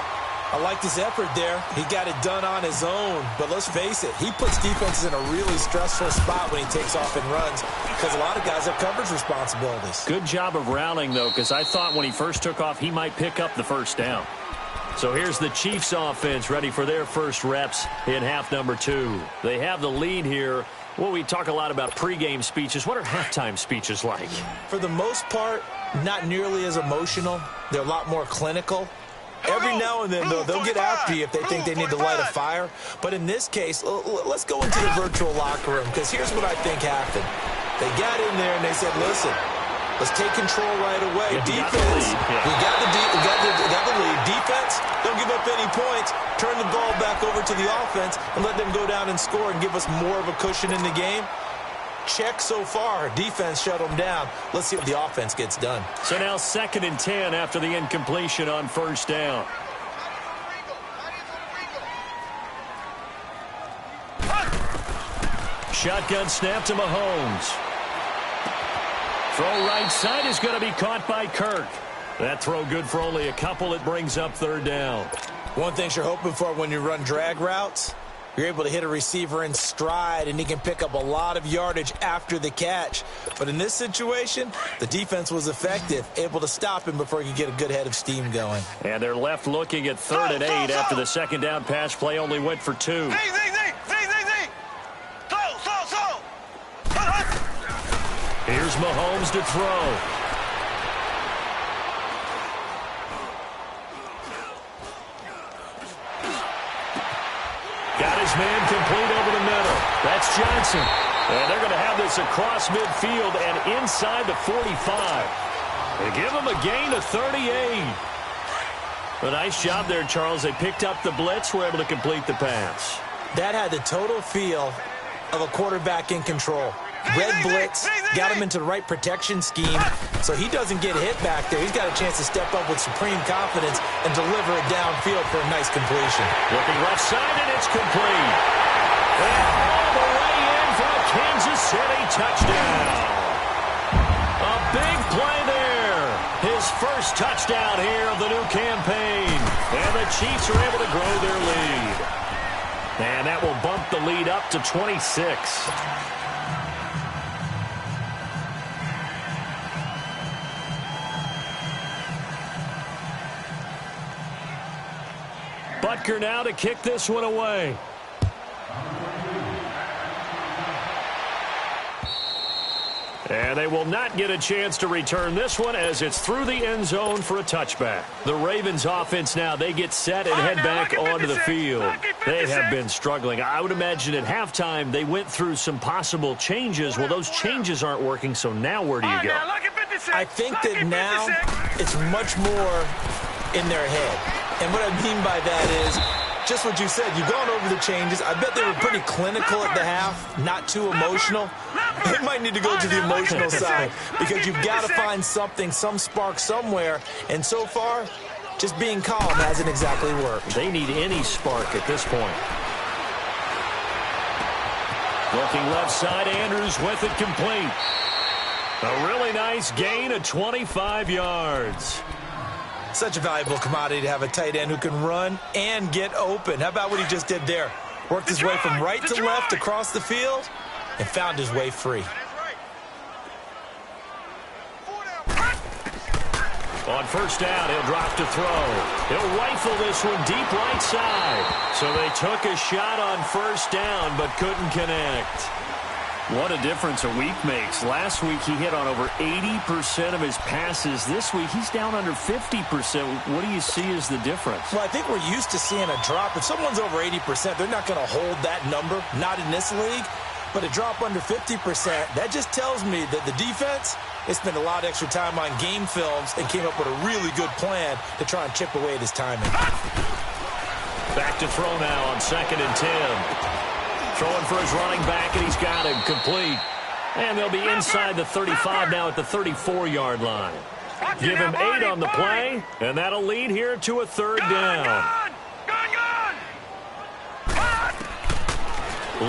I like his effort there. He got it done on his own. But let's face it, he puts defenses in a really stressful spot when he takes off and runs because a lot of guys have coverage responsibilities. Good job of rallying, though, because I thought when he first took off, he might pick up the 1st down. So here's the Chiefs offense ready for their first reps in half number 2. They have the lead here. Well, we talk a lot about pregame speeches. What are halftime speeches like? For the most part, not nearly as emotional. They're a lot more clinical. Every now and then, though, they'll get after you if they think they need to light a fire. But in this case, let's go into the virtual locker room, because here's what I think happened. They got in there and they said, listen, let's take control right away. Defense, we got the lead. Defense, don't give up any points. Turn the ball back over to the offense and let them go down and score and give us more of a cushion in the game. Check so far. Defense shut them down. Let's see what the offense gets done. So now 2nd and 10 after the incompletion on 1st down. shotgun snap to Mahomes. Throw right side is going to be caught by Kirk. That throw good for only a couple. It brings up third down. One thing you're hoping for when you run drag routes, you're able to hit a receiver in stride, and he can pick up a lot of yardage after the catch. But in this situation, the defense was effective, able to stop him before he could get a good head of steam going. And they're left looking at 3rd and 8 after the second down pass play only went for 2. Here's Mahomes to throw. Got his man complete over the middle. That's Johnson. And they're going to have this across midfield and inside the 45. They give him a gain of 38. A nice job there, Charles. They picked up the blitz, were able to complete the pass. That had the total feel of a quarterback in control. Red blitz, got him into the right protection scheme, so he doesn't get hit back there. He's got a chance to step up with supreme confidence and deliver it downfield for a nice completion. Looking left side, and it's complete. And all the way in for a Kansas City touchdown. A big play there. His first touchdown here of the new campaign. And the Chiefs are able to grow their lead. And that will bump the lead up to 26. Butker now to kick this one away. And they will not get a chance to return this one as it's through the end zone for a touchback. The Ravens offense now, they get set and head back onto the field. They have been struggling. I would imagine at halftime they went through some possible changes. Well, those changes aren't working, so now where do you go? I think that now it's much more in their head. And what I mean by that is just what you said. You've gone over the changes. I bet they were pretty clinical at the half, not too emotional. They might need to go to the emotional side because you've got to find something, some spark somewhere. And so far, just being calm hasn't exactly worked. They need any spark at this point. Looking left side, Andrews with it complete. A really nice gain of 25 yards. Such a valuable commodity to have a tight end who can run and get open. How about what he just did there? Worked his way from right to left across the field and found his way free. On first down, he'll drop to throw. He'll rifle this one deep right side. So they took a shot on first down but couldn't connect. What a difference a week makes. Last week he hit on over 80% of his passes. This week he's down under 50%. What do you see as the difference? Well, I think we're used to seeing a drop. If someone's over 80%, they're not going to hold that number, not in this league. But a drop under 50%, that just tells me that the defense, they spent a lot of extra time on game films and came up with a really good plan to try and chip away at his timing. Back to throw now on 2nd and 10. Throwing for his running back, and he's got him complete. And they'll be inside the 35 now at the 34-yard line. Give him 8 on the play, and that'll lead here to a 3rd down.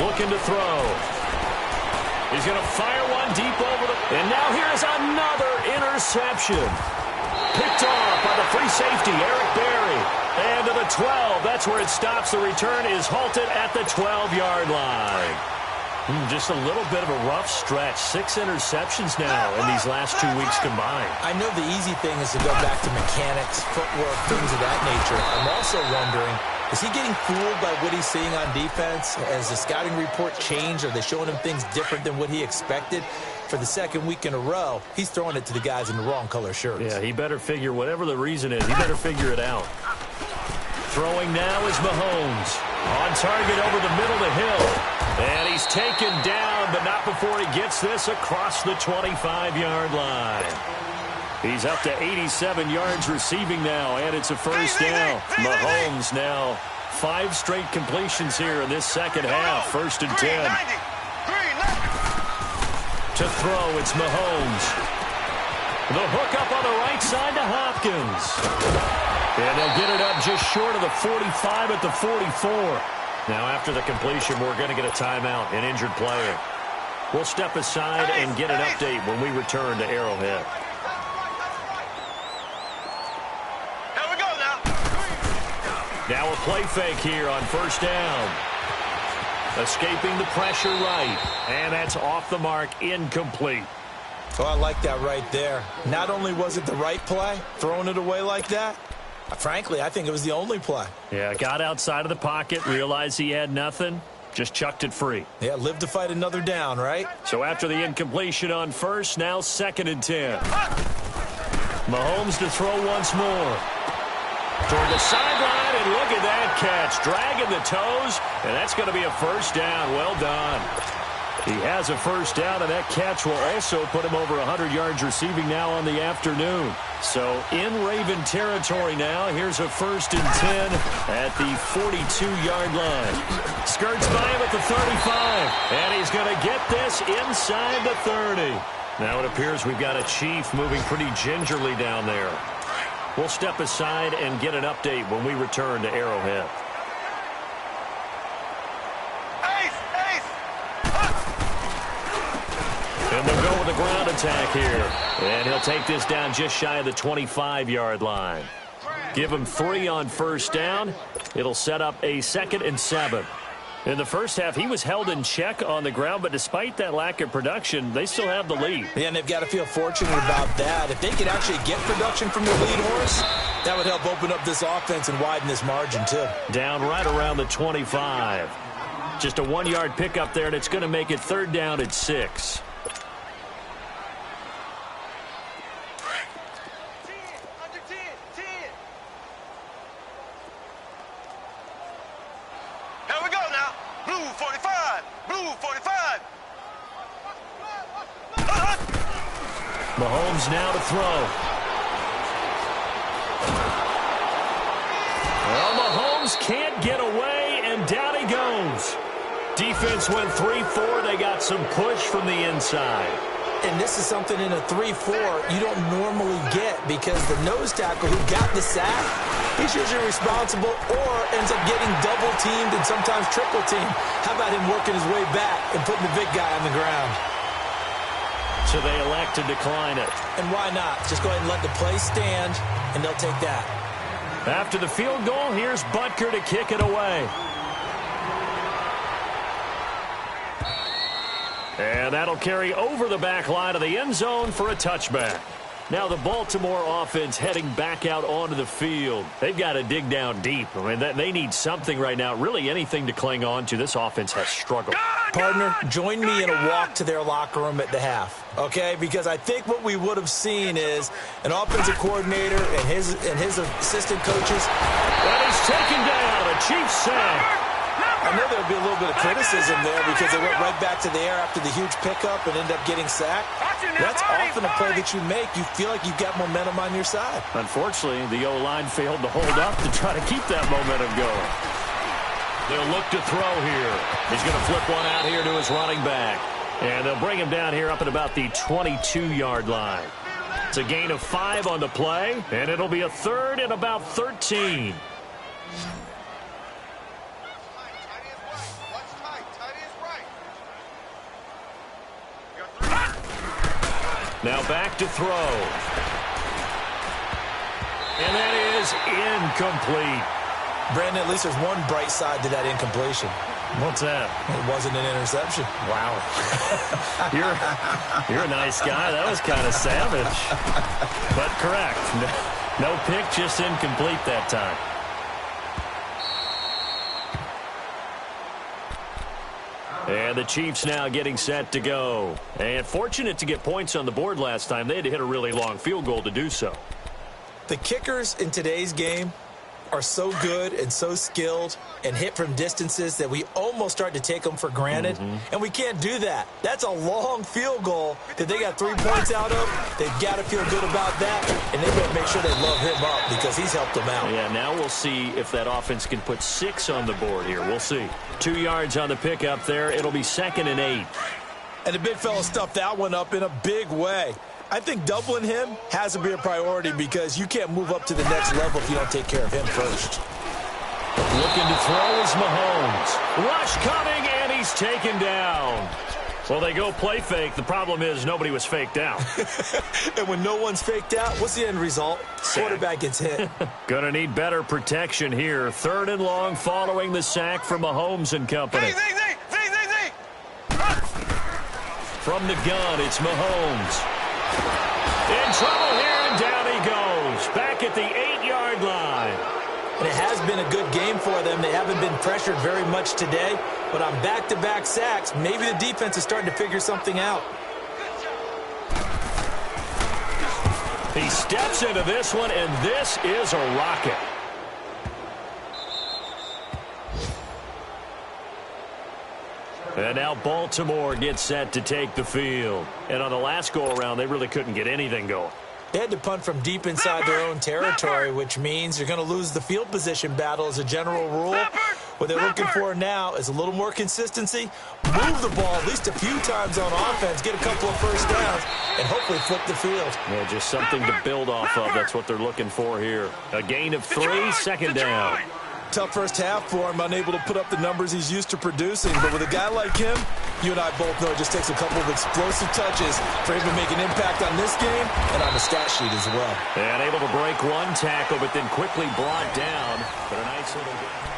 Looking to throw. He's going to fire one deep over the... And now here's another interception. Picked off by the free safety, Eric Berry. And to the 12. That's where it stops. The return is halted at the 12-yard line. Just a little bit of a rough stretch. 6 interceptions now in these last 2 weeks combined. I know the easy thing is to go back to mechanics, footwork, things of that nature. I'm also wondering, is he getting fooled by what he's seeing on defense? Has the scouting report changed? Are they showing him things different than what he expected? For the 2nd week in a row, he's throwing it to the guys in the wrong color shirts. Yeah, he better figure, whatever the reason is, he better figure it out. Throwing now is Mahomes. On target over the middle to Hill. And he's taken down, but not before he gets this across the 25-yard line. He's up to 87 yards receiving now, and it's a first down. Mahomes now 5 straight completions here in this second half. 1st and 10. To throw, it's Mahomes. The hook up on the right side to Hopkins. And they'll get it up just short of the 45 at the 44. Now, after the completion, we're going to get a timeout, an injured player. We'll step aside and get an update when we return to Arrowhead. Here we go now. Now a play fake here on first down. Escaping the pressure right. And that's off the mark, incomplete. Oh, I like that right there. Not only was it the right play, throwing it away like that, frankly, I think it was the only play. Yeah, got outside of the pocket, realized he had nothing, just chucked it free. Yeah, live to fight another down, right? So after the incompletion on first, now 2nd and 10. Mahomes to throw once more. Toward the sideline, and look at that catch. Dragging the toes, and that's going to be a first down. Well done. He has a first down, and that catch will also put him over 100 yards receiving now on the afternoon. So in Raven territory now. Here's a 1st and 10 at the 42-yard line. Skirts by him at the 35, and he's going to get this inside the 30. Now it appears we've got a Chief moving pretty gingerly down there. We'll step aside and get an update when we return to Arrowhead. And they'll go with the ground attack here. And he'll take this down just shy of the 25-yard line. Give him 3 on first down. It'll set up a 2nd and 7. In the first half, he was held in check on the ground, but despite that lack of production, they still have the lead. Yeah, and they've got to feel fortunate about that. If they could actually get production from their lead horse, that would help open up this offense and widen this margin, too. Down right around the 25. Just a 1-yard pickup there, and it's going to make it 3rd down at 6. Mahomes now to throw. Well, Mahomes can't get away, and down he goes. Defense went 3-4. They got some push from the inside. And this is something in a 3-4 you don't normally get because the nose tackle who got the sack, he's usually responsible or ends up getting double-teamed and sometimes triple-teamed. How about him working his way back and putting the big guy on the ground? So they elect to decline it. And why not? Just go ahead and let the play stand, and they'll take that. After the field goal, here's Butker to kick it away. And that'll carry over the back line of the end zone for a touchback. Now the Baltimore offense heading back out onto the field. They've got to dig down deep. I mean, they need something right now, really anything to cling on to. This offense has struggled. Partner, join me in a walk to their locker room at the half, okay? Because I think what we would have seen is an offensive coordinator and his assistant coaches. And he's taken down, a Chiefs sack. I know there'll be a little bit of criticism there because they went right back to the air after the huge pickup and ended up getting sacked. That's often a play that you make. You feel like you've got momentum on your side. Unfortunately, the O-line failed to hold up to try to keep that momentum going. They'll look to throw here. He's going to flip one out here to his running back. And they'll bring him down here up at about the 22-yard line. It's a gain of 5 on the play, and it'll be a 3rd and about 13. Now back to throw. And that is incomplete. Brandon, at least there's one bright side to that incompletion. What's that? It wasn't an interception. Wow. You're a nice guy. That was kind of savage. But correct. No pick, just incomplete that time. And the Chiefs now getting set to go. And fortunate to get points on the board last time. They had to hit a really long field goal to do so. The kickers in today's game are so good and so skilled and hit from distances that we almost start to take them for granted. And we can't do that. That's a long field goal that they got 3 points out of. They've got to feel good about that, and they better make sure they love him up because he's helped them out. Yeah, now we'll see if that offense can put 6 on the board here. We'll see. 2 yards on the pickup there. It'll be 2nd and 8. And the big fella stuffed that one up in a big way. I think doubling him has to be a priority because you can't move up to the next level if you don't take care of him first. Looking to throw is Mahomes. Rush coming, and he's taken down. Well, they go play fake. The problem is nobody was faked out. And when no one's faked out, what's the end result? Quarterback gets hit. Gonna need better protection here. 3rd and long following the sack from Mahomes and company. From the gun, it's Mahomes. In trouble here, and down he goes. Back at the 8-yard line. And it has been a good game for them. They haven't been pressured very much today. But on back-to-back sacks, maybe the defense is starting to figure something out. He steps into this one, and this is a rocket. And now Baltimore gets set to take the field. And on the last go-around, they really couldn't get anything going. They had to punt from deep inside their own territory, which means you're going to lose the field position battle as a general rule. What they're looking for now is a little more consistency, move the ball at least a few times on offense, get a couple of first downs, and hopefully flip the field. Yeah, just something to build off of. That's what they're looking for here. A gain of 3, 2nd down. Tough first half for him, unable to put up the numbers he's used to producing. But with a guy like him, you and I both know it just takes a couple of explosive touches for him to make an impact on this game and on the stat sheet as well. And able to break one tackle, but then quickly brought down. But a nice little game.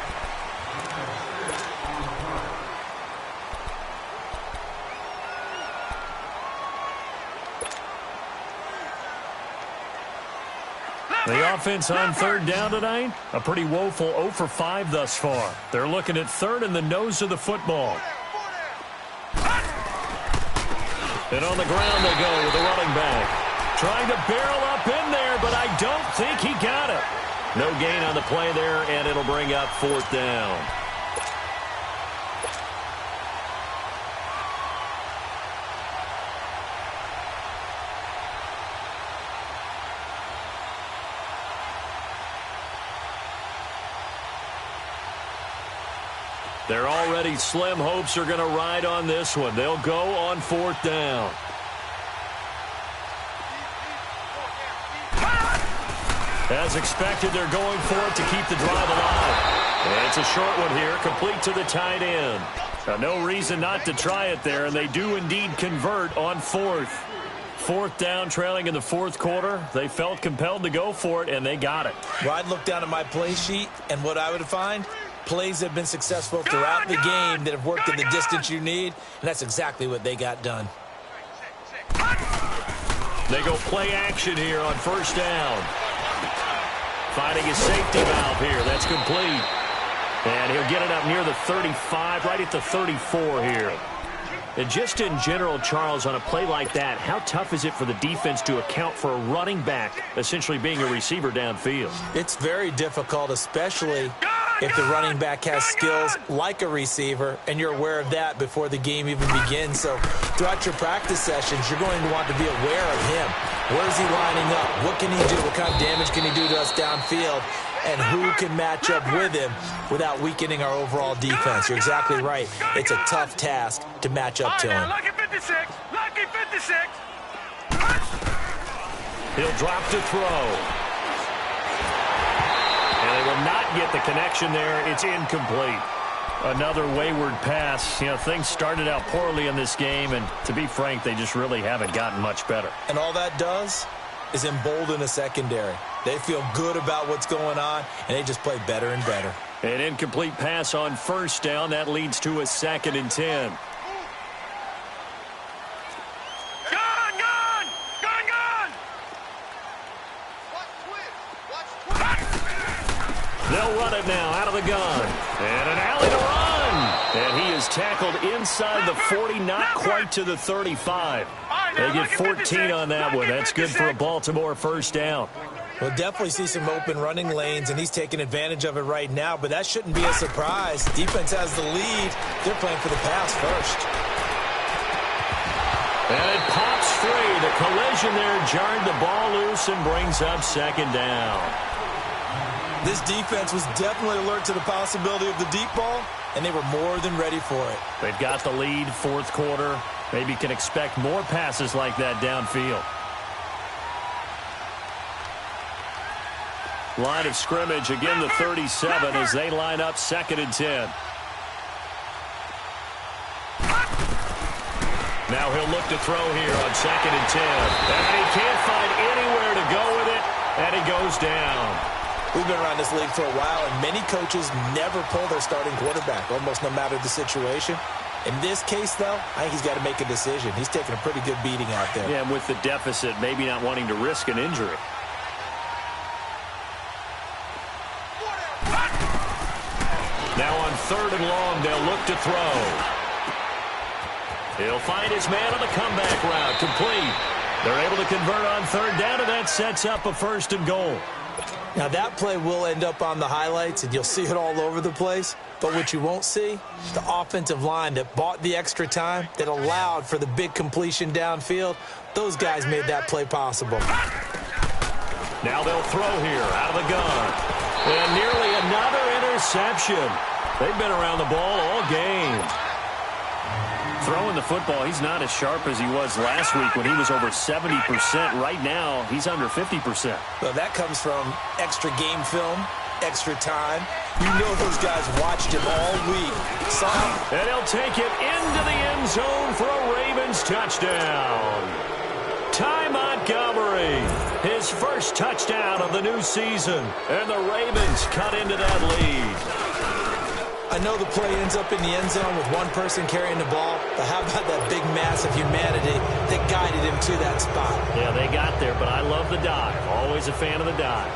The offense on 3rd down tonight, a pretty woeful 0 for 5 thus far. They're looking at 3rd and the nose of the football. And on the ground they go with the running back. Trying to barrel up in there, but I don't think he got it. No gain on the play there, and it'll bring up 4th down. Their already slim hopes are going to ride on this one. They'll go on 4th down. As expected, they're going for it to keep the drive alive. And it's a short one here, complete to the tight end. No reason not to try it there, and they do indeed convert on 4th. 4th down, trailing in the 4th quarter. They felt compelled to go for it, and they got it. Well, I'd look down at my play sheet, and what I would find, plays have been successful throughout the game that have worked in the distance you need, and that's exactly what they got done. They go play action here on 1st down. Finding his safety valve here. That's complete. And he'll get it up near the 35, right at the 34 here. And just in general, Charles, on a play like that, how tough is it for the defense to account for a running back essentially being a receiver downfield? It's very difficult, especially if the running back has skills like a receiver, and you're aware of that before the game even begins. So throughout your practice sessions, you're going to want to be aware of him. Where is he lining up? What can he do? What kind of damage can he do to us downfield? And who can match up with him without weakening our overall defense? You're exactly right. It's a tough task to match up to him. Lucky 56. Lucky 56. He'll drop to throw. And they will not get the connection there. It's incomplete. Another wayward pass. You know, things started out poorly in this game, and to be frank, they just really haven't gotten much better. And all that does is embolden a secondary. They feel good about what's going on, and they just play better and better. An incomplete pass on 1st down. That leads to a 2nd and 10. They'll run it now out of the gun. And an alley to run. And he is tackled inside the 40, not quite to the 35. They get 14 on that one. That's good for a Baltimore 1st down. We'll definitely see some open running lanes, and he's taking advantage of it right now, but that shouldn't be a surprise. Defense has the lead. They're playing for the pass first. And it pops free. The collision there jarred the ball loose and brings up 2nd down. This defense was definitely alert to the possibility of the deep ball, and they were more than ready for it. They've got the lead, 4th quarter. Maybe can expect more passes like that downfield. Line of scrimmage, again the 37 as they line up 2nd and 10. Now he'll look to throw here on 2nd and 10. And he can't find anywhere to go with it, and he goes down. We've been around this league for a while, and many coaches never pull their starting quarterback, almost no matter the situation. In this case, though, I think he's got to make a decision. He's taking a pretty good beating out there. Yeah, and with the deficit, maybe not wanting to risk an injury. Now on 3rd and long, they'll look to throw. He'll find his man on the comeback route, complete. They're able to convert on 3rd down, and that sets up a 1st and goal. Now, that play will end up on the highlights, and you'll see it all over the place. But what you won't see, the offensive line that bought the extra time, that allowed for the big completion downfield, those guys made that play possible. Now they'll throw here out of the gun. And nearly another interception. They've been around the ball all game. Throwing the football, he's not as sharp as he was last week when he was over 70%. Right now, he's under 50%. Well, that comes from extra game film, extra time. You know those guys watched him all week. And he'll take it into the end zone for a Ravens touchdown. Ty Montgomery, his first touchdown of the new season. And the Ravens cut into that lead. I know the play ends up in the end zone with one person carrying the ball, but how about that big mass of humanity that guided him to that spot? Yeah, they got there, but I love the dive. Always a fan of the dive.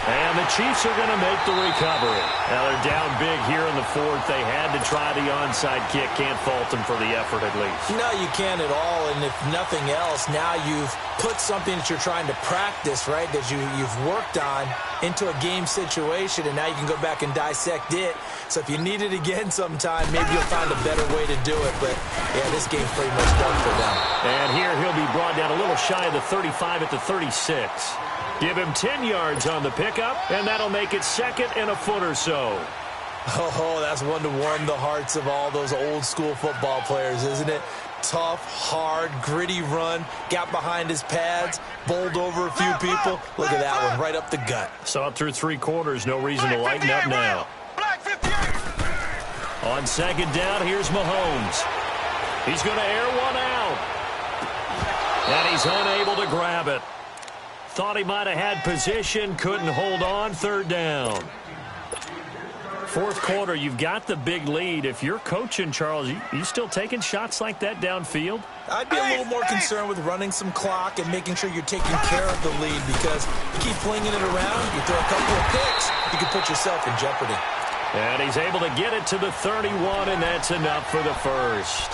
And the Chiefs are going to make the recovery. Now they're down big here in the 4th. They had to try the onside kick. Can't fault them for the effort at least. No, you can't at all. And if nothing else, now you've put something that you're trying to practice, right, that you've worked on into a game situation, and now you can go back and dissect it. So if you need it again sometime, maybe you'll find a better way to do it. But, yeah, this game's pretty much done for them. And here he'll be brought down a little shy of the 35 at the 36. Give him 10 yards on the pickup, and that'll make it 2nd and a foot or so. Oh, that's one to warm the hearts of all those old-school football players, isn't it? Tough, hard, gritty run, got behind his pads, bowled over a few people. Look at that one, right up the gut. Saw it through 3 quarters, no reason to lighten up now. On 2nd down, here's Mahomes. He's going to air one out. And he's unable to grab it. Thought he might have had position, couldn't hold on, 3rd down. 4th quarter, you've got the big lead. If you're coaching, Charles, you still taking shots like that downfield? I'd be a little more concerned with running some clock and making sure you're taking care of the lead, because you keep flinging it around, you throw a couple of picks, you can put yourself in jeopardy. And he's able to get it to the 31, and that's enough for the 1st.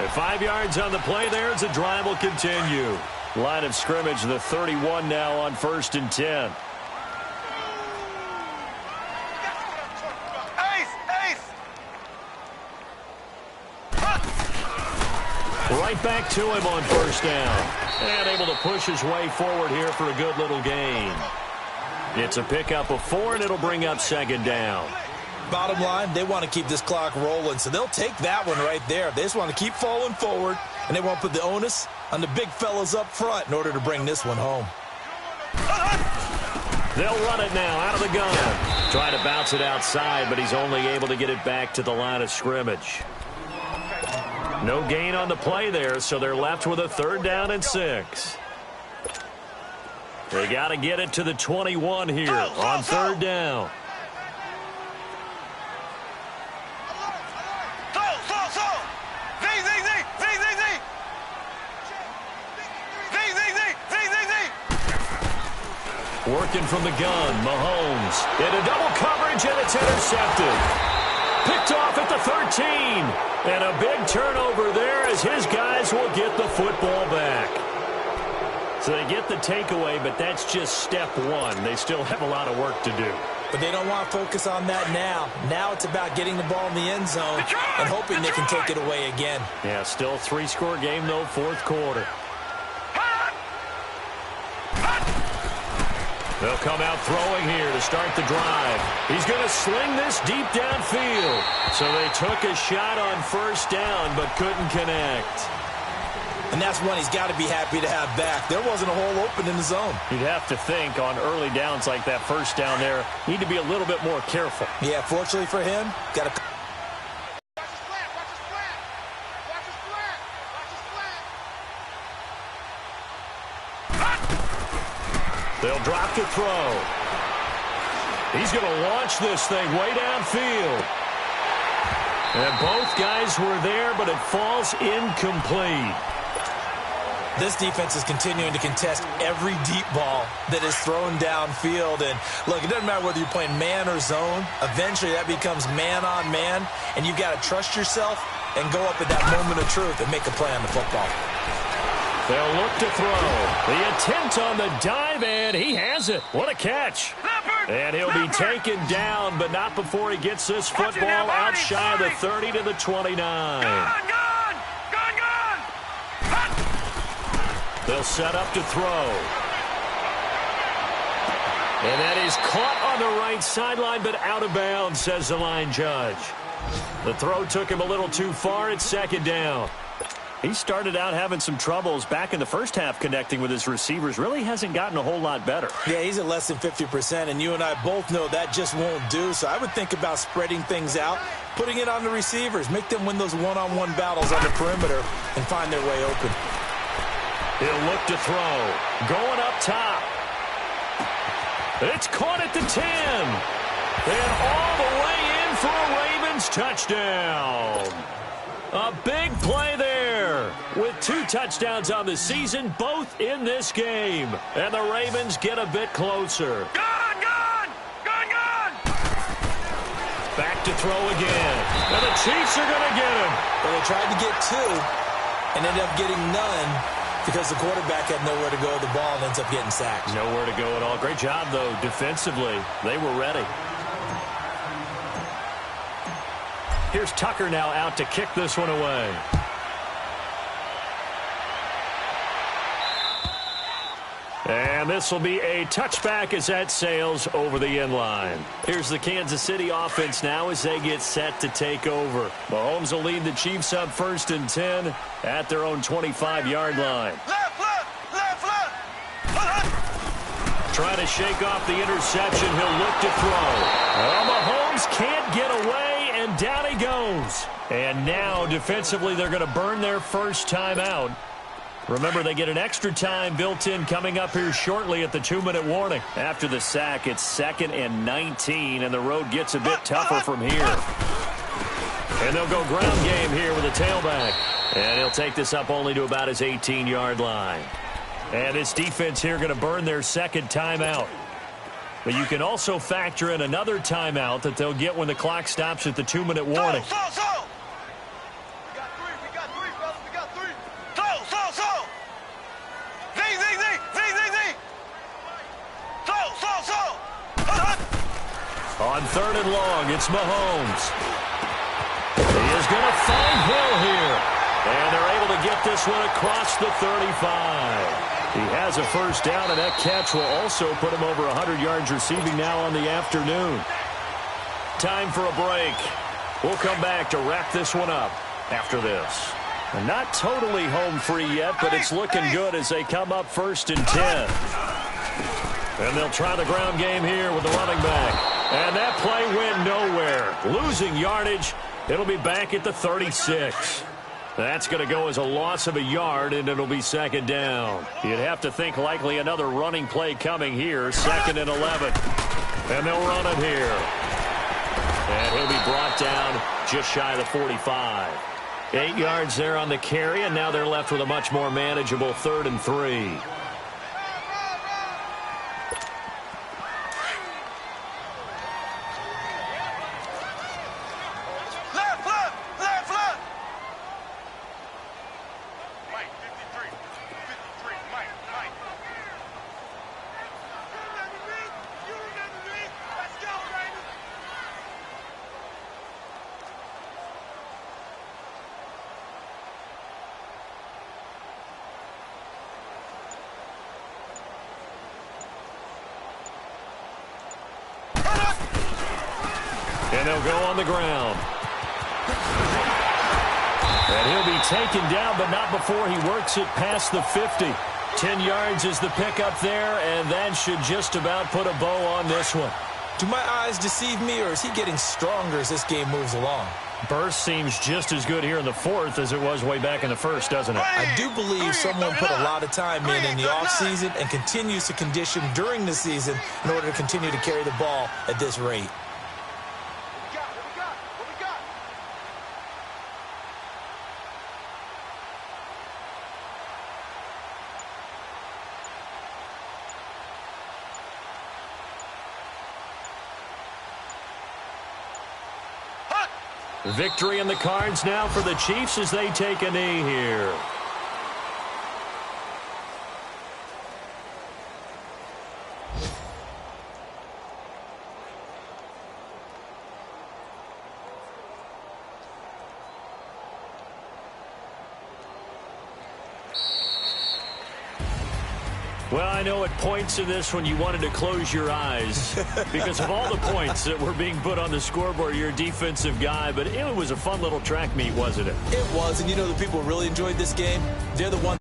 At 5 yards on the play there, the drive will continue. Line of scrimmage, the 31 now on 1st and 10. Right back to him on 1st down. And able to push his way forward here for a good little gain. It's a pickup of 4, and it'll bring up 2nd down. Bottom line, they want to keep this clock rolling, so they'll take that one right there. They just want to keep falling forward, and they won't put the onus on the big fellas up front in order to bring this one home. They'll run it now out of the gun. Trying to bounce it outside, but he's only able to get it back to the line of scrimmage. No gain on the play there, so they're left with a 3rd down and 6. They got to get it to the 21 here on 3rd down. Working from the gun, Mahomes into double coverage, and it's intercepted. Picked off at the 13. And a big turnover there as his guys will get the football back. So they get the takeaway, but that's just step 1. They still have a lot of work to do. But they don't want to focus on that now. Now it's about getting the ball in the end zone and hoping they can take it away again. Yeah, still a 3-score game, though, 4th quarter. They'll come out throwing here to start the drive. He's going to sling this deep downfield. So they took a shot on first down but couldn't connect. And that's one he's got to be happy to have back. There wasn't a hole open in the zone. You'd have to think on early downs like that first down there, need to be a little bit more careful. Yeah, fortunately for him, got to... They'll drop to throw. He's going to launch this thing way downfield. And both guys were there, but it falls incomplete. This defense is continuing to contest every deep ball that is thrown downfield. And, look, it doesn't matter whether you're playing man or zone. Eventually, that becomes man-on-man, and you've got to trust yourself and go up at that moment of truth and make a play on the football. They'll look to throw. The attempt on the dive, and he has it. What a catch. And he'll be taken down, but not before he gets this football out shy of the 30 to the 29. Gone! They'll set up to throw. And that is caught on the right sideline, but out of bounds, says the line judge. The throw took him a little too far. It's second down. He started out having some troubles back in the first half connecting with his receivers. Really hasn't gotten a whole lot better. Yeah, he's at less than 50%, and you and I both know that just won't do. So I would think about spreading things out, putting it on the receivers, make them win those one-on-one battles on the perimeter, and find their way open. He'll look to throw. Going up top. It's caught at the 10. And all the way in for a Ravens touchdown. A big play there. With 2 touchdowns on the season, both in this game. And the Ravens get a bit closer. Gone! Back to throw again. And the Chiefs are going to get him. Well, they tried to get 2 and ended up getting none, because the quarterback had nowhere to go with the ball and ends up getting sacked. Nowhere to go at all. Great job, though, defensively. They were ready. Here's Tucker now out to kick this one away. And this will be a touchback as that sails over the end line. Here's the Kansas City offense now as they get set to take over. Mahomes will lead the Chiefs up 1st and 10 at their own 25-yard line. Left. Trying to shake off the interception. He'll look to throw. Mahomes can't get away, and down he goes. And now, defensively, they're going to burn their first time out. Remember, they get an extra time built in coming up here shortly at the 2-minute warning. After the sack, it's 2nd and 19, and the road gets a bit tougher from here. And they'll go ground game here with a tailback. And he'll take this up only to about his 18-yard line. And this defense here going to burn their second timeout. But you can also factor in another timeout that they'll get when the clock stops at the 2-minute warning. We got three, fellas. We got three. So. On 3rd and long, it's Mahomes. He is going to find Hill here. And they're able to get this one across the 35. He has a first down, and that catch will also put him over 100 yards receiving now on the afternoon. Time for a break. We'll come back to wrap this one up after this. And not totally home free yet, but it's looking good as they come up 1st and 10. And they'll try the ground game here with the running back. And that play went nowhere. Losing yardage. It'll be back at the 36. That's going to go as a loss of a yard, and it'll be 2nd down. You'd have to think likely another running play coming here, 2nd and 11. And they'll run it here. And he'll be brought down just shy of the 45. 8 yards there on the carry, and now they're left with a much more manageable 3rd and 3. And they'll go on the ground. And he'll be taken down, but not before he works it past the 50. 10 yards is the pickup there, and that should just about put a bow on this one. Do my eyes deceive me, or is he getting stronger as this game moves along? Burst seems just as good here in the fourth as it was way back in the first, doesn't it? I do believe someone put a lot of time in the offseason and continues to condition during the season in order to continue to carry the ball at this rate. Victory in the cards now for the Chiefs as they take a knee here. Well, I know at points in this one you wanted to close your eyes because of all the points that were being put on the scoreboard. You're a defensive guy, but it was a fun little track meet, wasn't it? It was, and you know the people who really enjoyed this game? They're the ones